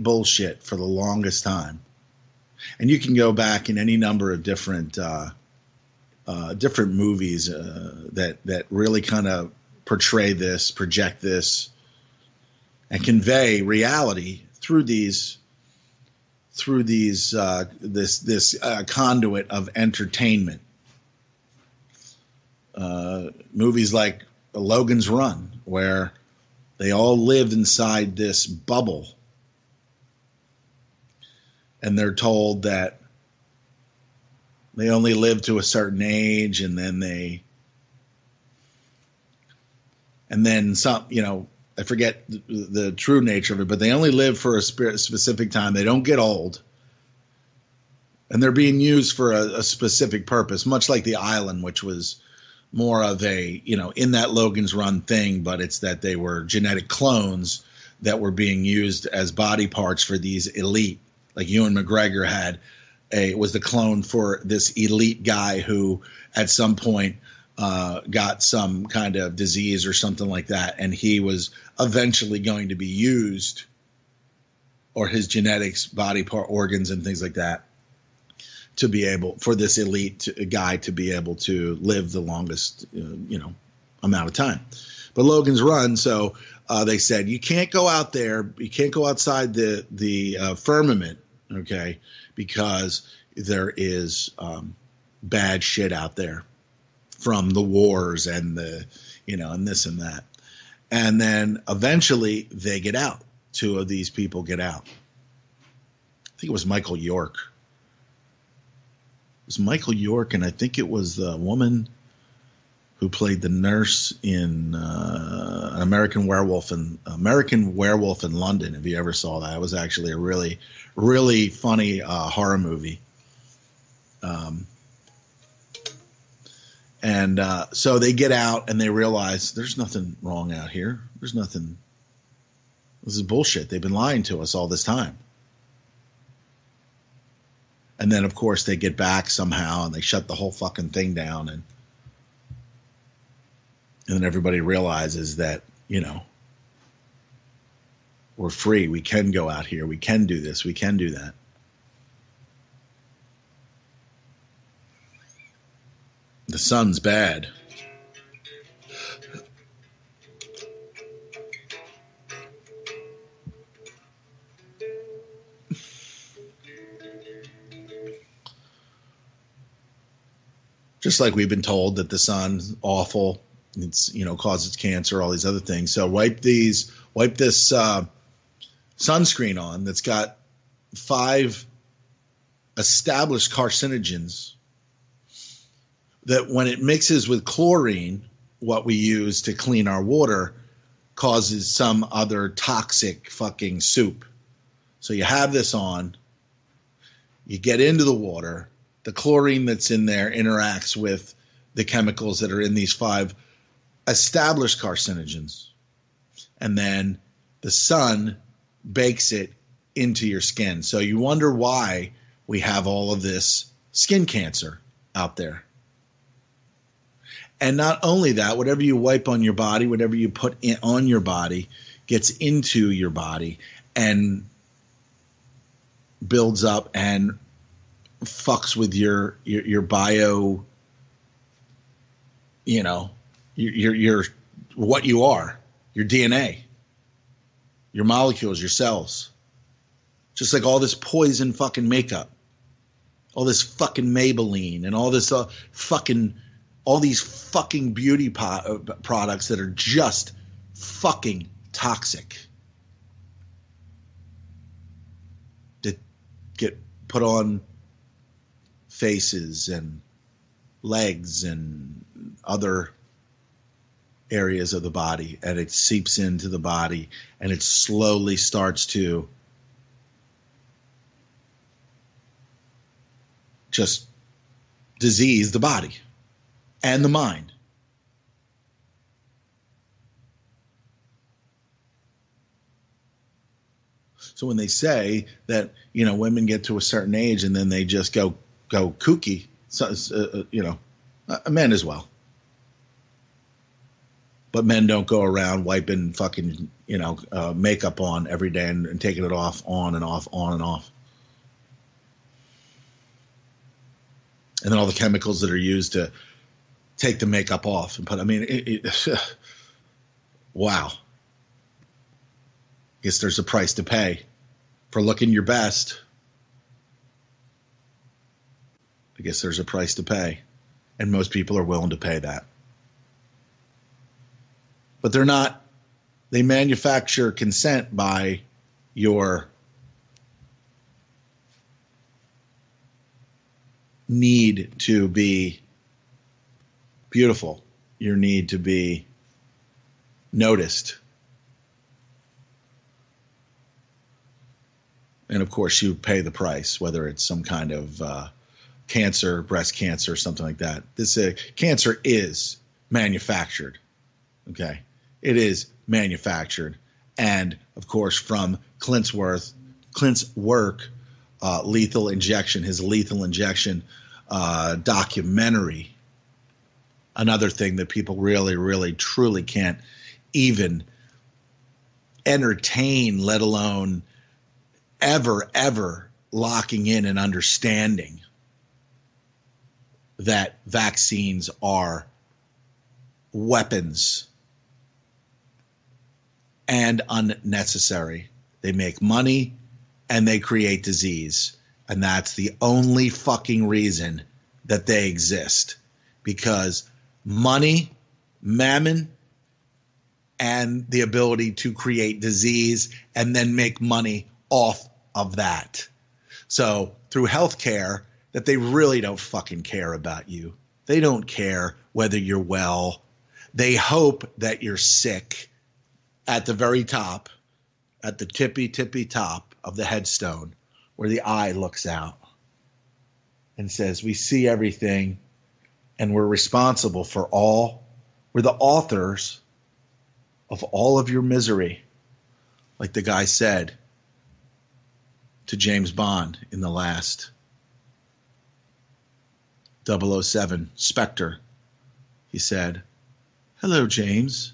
bullshit for the longest time, and you can go back in any number of different movies that really kind of portray this, project this, and convey reality through this conduit of entertainment. Movies like Logan's Run, where they all lived inside this bubble, and they're told that they only live to a certain age, and then some, I forget the true nature of it, but they only live for a specific time. They don't get old, and they're being used for a specific purpose, much like The Island, which was more of a, in that Logan's Run thing, but it's that they were genetic clones that were being used as body parts for these elite, like Ewan McGregor was the clone for this elite guy who at some point got some kind of disease or something like that, and he was eventually going to be used, or his genetics, body part, organs, and things like that, to be able for this elite guy to be able to live the longest, amount of time. But Logan's Run, so they said you can't go out there, you can't go outside the firmament, okay, because there is bad shit out there from the wars and the, and this and that. And then eventually they get out. Two of these people get out. I think it was Michael York. It was Michael York, and I think it was the woman who played the nurse in American Werewolf in London. If you ever saw that, it was actually a really, really funny horror movie. So they get out and they realize there's nothing wrong out here. There's nothing. This is bullshit. They've been lying to us all this time. And then, of course, they get back somehow and they shut the whole fucking thing down. And then everybody realizes that, we're free. We can go out here. We can do this. We can do that. The sun's bad. Just like we've been told that the sun's awful, it's causes cancer, all these other things. So wipe this sunscreen on that's got 5 established carcinogens that when it mixes with chlorine, what we use to clean our water, causes some other toxic fucking soup. So you have this on, you get into the water, the chlorine that's in there interacts with the chemicals that are in these 5 established carcinogens. And then the sun bakes it into your skin. So you wonder why we have all of this skin cancer out there. And not only that, whatever you wipe on your body, whatever you put on your body gets into your body and builds up and fucks with your bio, your what you are, your DNA, your molecules, your cells. Just like all this poison fucking makeup, all this fucking Maybelline and all this all these fucking beauty products that are just fucking toxic. That get put on faces and legs and other areas of the body, and it seeps into the body, and it slowly starts to just disease the body and the mind. So when they say that, women get to a certain age and then they just go kooky, men as well. But men don't go around wiping fucking, makeup on every day and taking it off, on and off, on and off. And then all the chemicals that are used to take the makeup off and put, wow. Guess there's a price to pay for looking your best. I guess there's a price to pay. And most people are willing to pay that. But they're not. They manufacture consent by your need to be beautiful, your need to be noticed. And of course, you pay the price, whether it's some kind of cancer, breast cancer, something like that. This cancer is manufactured. Okay, it is manufactured, and of course, from Clint's work, Lethal Injection, his Lethal Injection documentary. Another thing that people really, really, truly can't even entertain, let alone ever locking in and understanding that vaccines are weapons and unnecessary. They make money and they create disease. And that's the only fucking reason that they exist. Because money, mammon, and the ability to create disease and then make money off of that. So through healthcare, that they really don't fucking care about you. They don't care whether you're well. They hope that you're sick at the very top, at the tippy top of the headstone where the eye looks out and says, we see everything and we're responsible for all. We're the authors of all of your misery. Like the guy said to James Bond in the last 007 Spectre. He said, hello, James.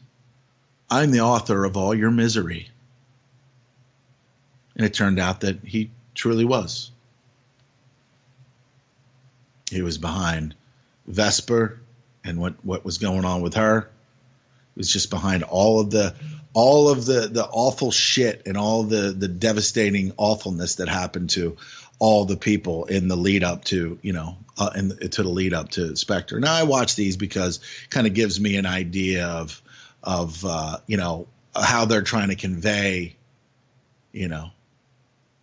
I'm the author of all your misery. And it turned out that he truly was. He was behind Vesper and what was going on with her. He was just behind all of the awful shit and all the devastating awfulness that happened to all the people in the lead up to, to the lead up to Spectre. Now I watch these because it kind of gives me an idea of how they're trying to convey,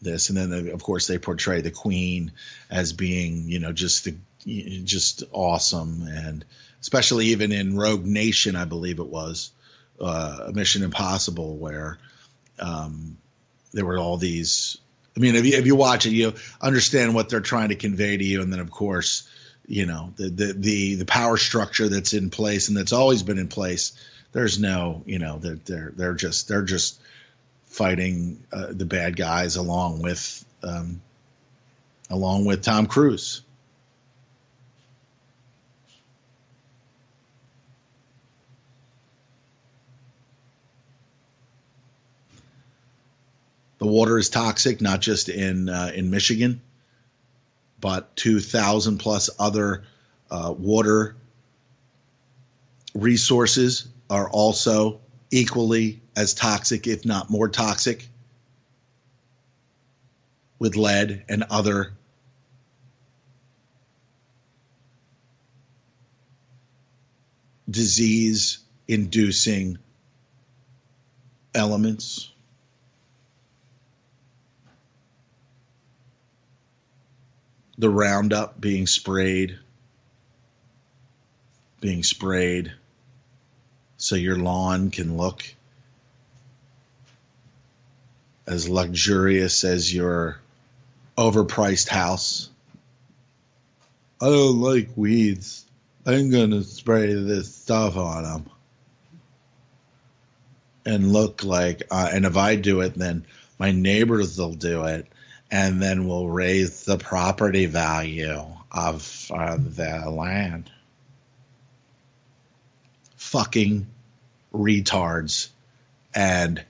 this. And then of course they portray the Queen as being, just awesome. And especially even in Rogue Nation, I believe it was, Mission Impossible, where there were all these. I mean, if you watch it, you understand what they're trying to convey to you, and then of course, the power structure that's in place and that's always been in place. There's no, they're just fighting the bad guys along with Tom Cruise. The water is toxic, not just in Michigan, but 2,000 plus other water resources are also equally as toxic, if not more toxic, with lead and other disease-inducing elements. The Roundup being sprayed so your lawn can look as luxurious as your overpriced house. I don't like weeds. I'm going to spray this stuff on them. And look like, and if I do it, then my neighbors will do it. And then we'll raise the property value of the land. Fucking retards. And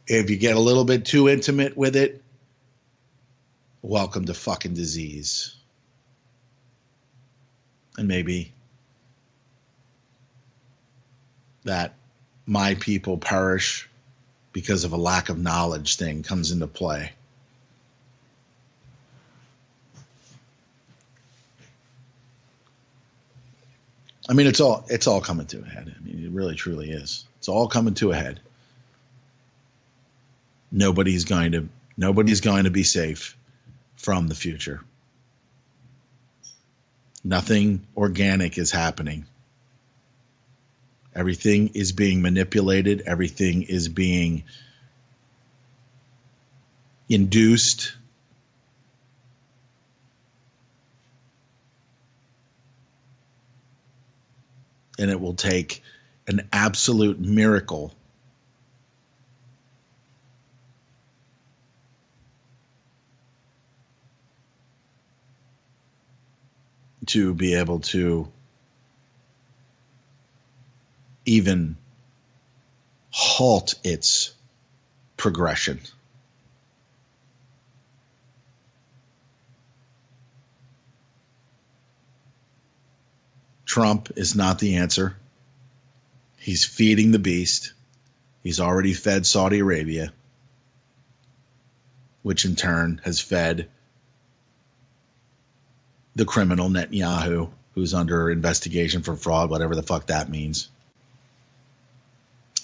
if you get a little bit too intimate with it, welcome to fucking disease. And maybe that my people perish because of a lack of knowledge thing comes into play. I mean, it's all coming to a head. I mean, it really truly is. It's all coming to a head. Nobody's going to be safe from the future. Nothing organic is happening. Everything is being manipulated. Everything is being induced. And it will take an absolute miracle to be able to even halt its progression. Trump is not the answer. He's feeding the beast. He's already fed Saudi Arabia, which in turn has fed the criminal Netanyahu, who's under investigation for fraud, whatever the fuck that means.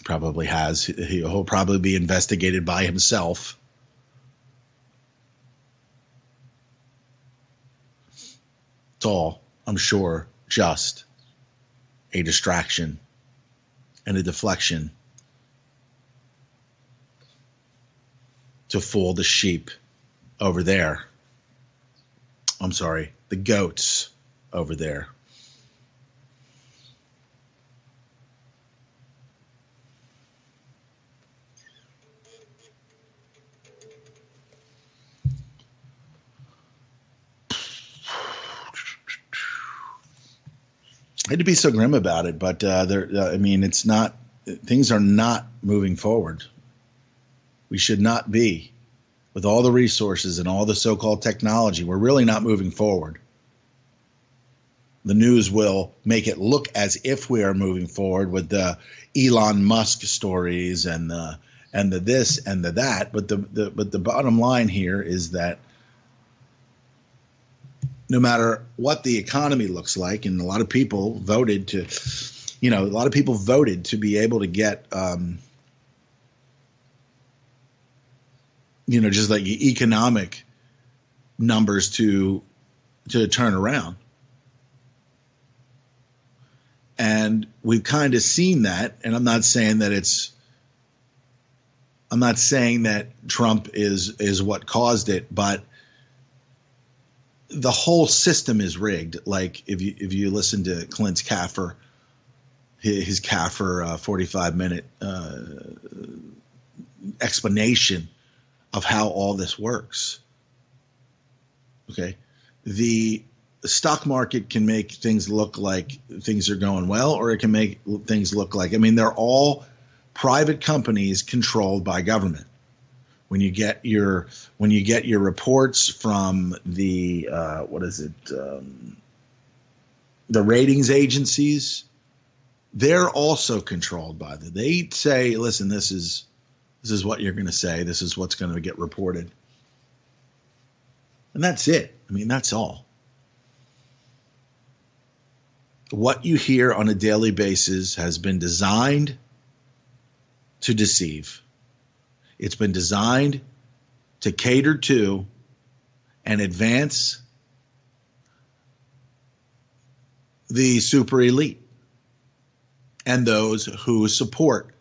Probably has. He'll probably be investigated by himself. It's all, I'm sure, just a distraction and a deflection to fool the sheep over there. I'm sorry, the goats over there. I hate to be so grim about it, but I mean, it's not. Things are not moving forward. We should not be. With all the resources and all the so-called technology, we're really not moving forward. The news will make it look as if we are moving forward with the Elon Musk stories and the this and the that. But the bottom line here is that no matter what the economy looks like, and a lot of people voted to be able to get just like economic numbers to turn around. And we've kind of seen that, and I'm not saying that Trump is what caused it, but the whole system is rigged. Like if you listen to Clint's CAFR, his CAFR 45-minute explanation of how all this works. Okay. The stock market can make things look like things are going well, or it can make things look like, they're all private companies controlled by government. When you get your reports from the the ratings agencies, they're also controlled by them. They say, listen, this is what you're going to say. This is what's going to get reported. And that's it. That's all. What you hear on a daily basis has been designed to deceive. It's been designed to cater to and advance the super elite. and those who support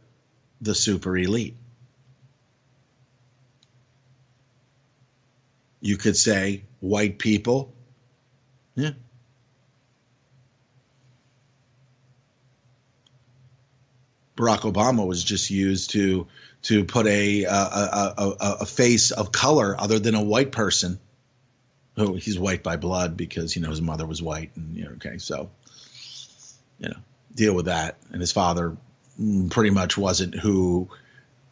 the super elite. You could say white people. Yeah. Barack Obama was just used to put a face of color other than a white person. Oh, he's white by blood because his mother was white, and okay, so deal with that. And his father pretty much wasn't who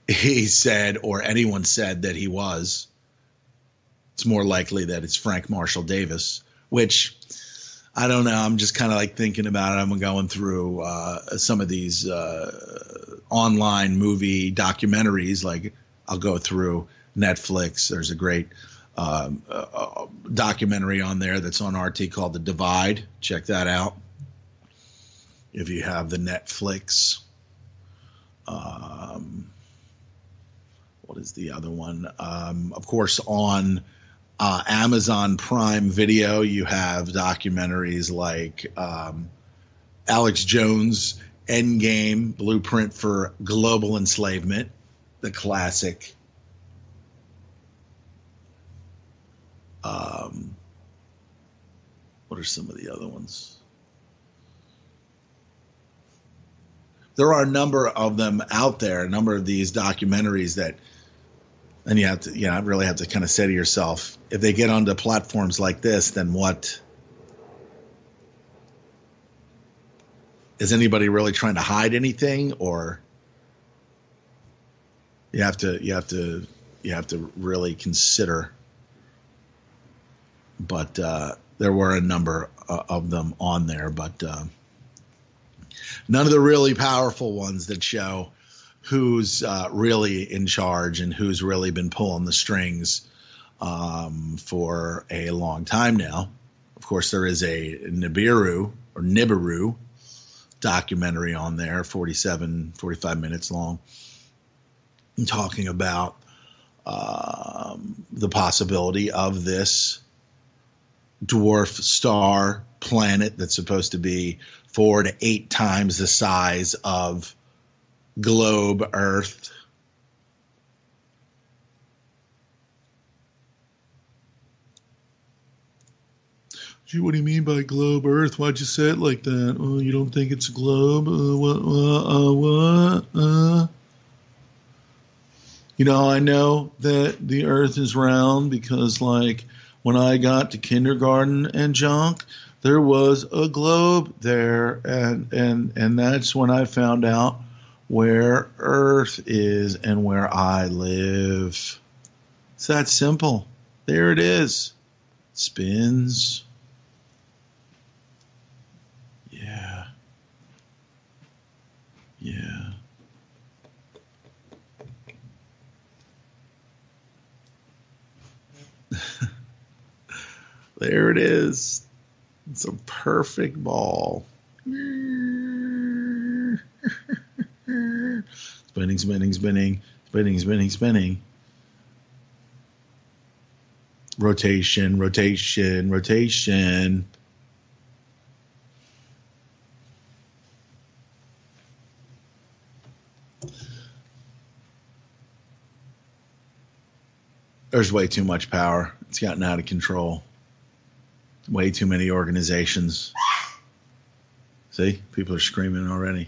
he said or anyone said that he was. It's more likely that it's Frank Marshall Davis, which I don't know. I'm just kind of like thinking about it. I'm going through some of these online movie documentaries. Like I'll go through Netflix. There's a great documentary on there that's on RT called The Divide. Check that out if you have the Netflix. What is the other one? Of course, on Amazon Prime Video, you have documentaries like Alex Jones' Endgame, Blueprint for Global Enslavement, the classic. What are some of the other ones? There are a number of them out there, a number of these documentaries that, and you have to, really have to kind of say to yourself, if they get onto platforms like this, then what? Is anybody really trying to hide anything, or you have to really consider? But there were a number of them on there, but none of the really powerful ones that show who's really in charge and who's really been pulling the strings for a long time now. Of course, there is a Nibiru documentary on there, 45 minutes long, talking about the possibility of this dwarf star planet that's supposed to be 4 to 8 times the size of globe Earth. Gee, what do you mean by globe Earth? Why'd you say it like that? Oh, you don't think it's a globe? What? I know that the Earth is round because, like, when I got to kindergarten and junk, there was a globe there, and that's when I found out where Earth is and where I live. It's that simple. There it is. Spins. Yeah. There it is. It's a perfect ball. Spinning, spinning, spinning, spinning, spinning, spinning. Rotation, rotation, rotation. There's way too much power. It's gotten out of control. Way too many organizations. See, people are screaming already.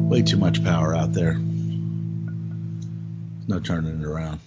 Way too much power out there. No turning it around.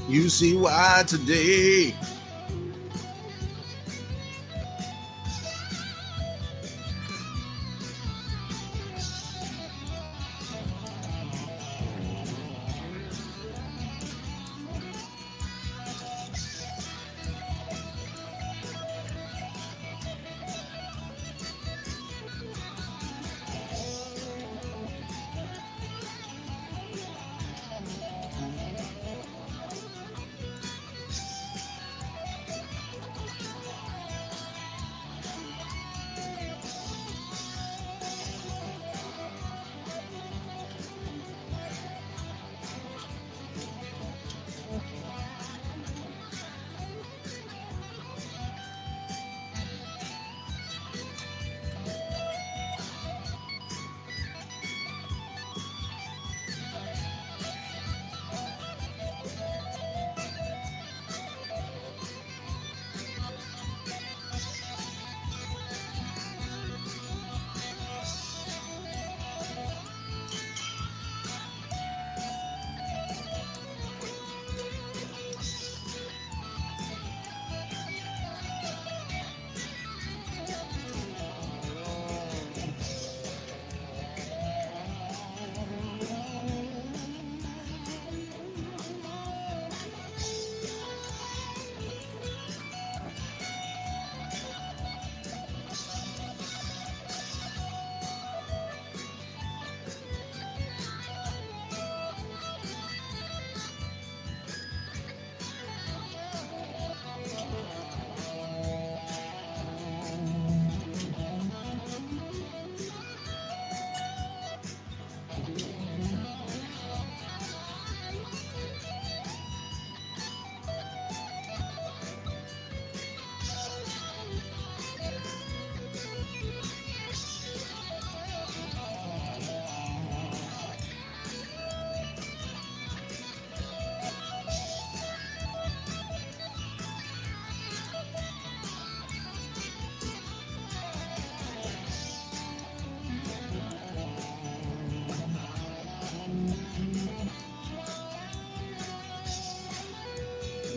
You see why today.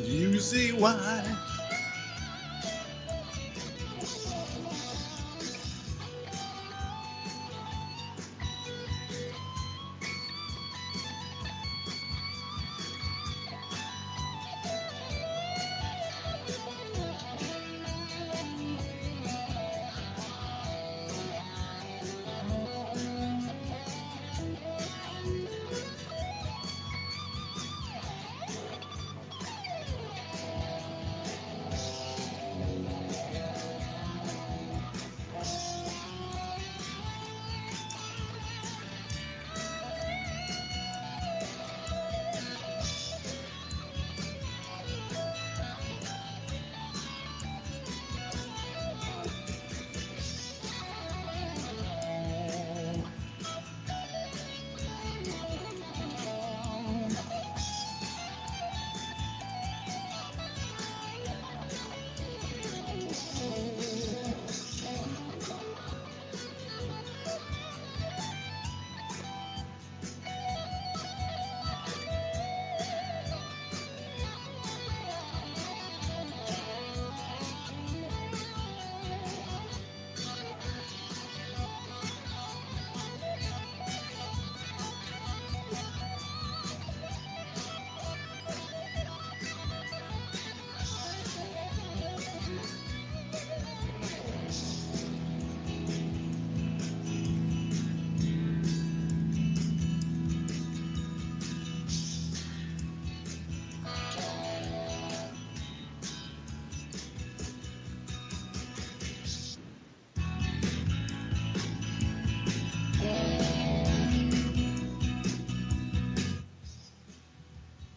You see why.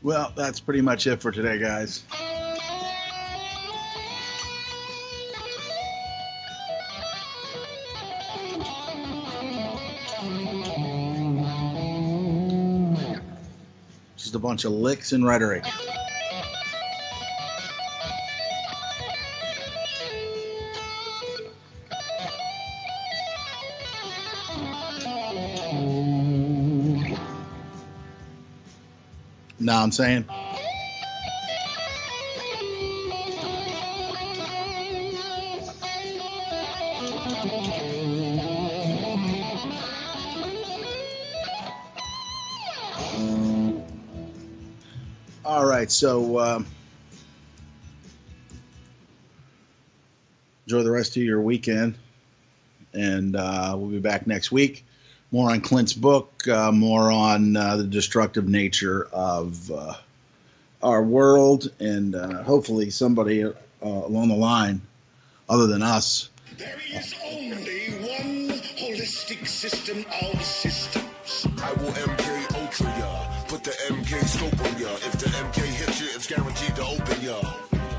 Well, that's pretty much it for today, guys. Just a bunch of licks and rhetoric. Know what I'm saying? All right, so enjoy the rest of your weekend, and we'll be back next week. More on Clint's book, more on the destructive nature of our world, and hopefully somebody along the line, other than us. There is only one holistic system of systems. I will MK Ultra ya, put the MK scope on ya. If the MK hits you, it's guaranteed to open ya.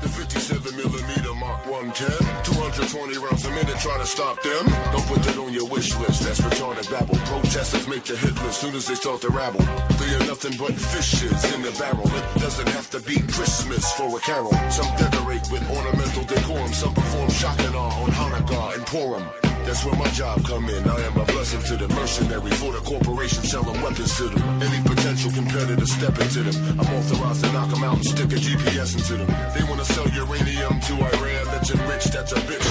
The 57mm Mark 110, 220 rounds a minute, try to stop them. Don't put that on your wish list, that's retarded babble. Protesters make the hit list soon as they start to rabble. They are nothing but fishes in the barrel. It doesn't have to be Christmas for a carol. Some decorate with ornamental decorum, some perform Shakana on Hanukkah and Purim. That's where my job come in. I am a blessing to the mercenary for the corporation selling weapons to them. Any potential competitor step into them. I'm authorized to knock them out and stick a GPS into them. They want to sell uranium to Iran that's enriched. That's a bitch.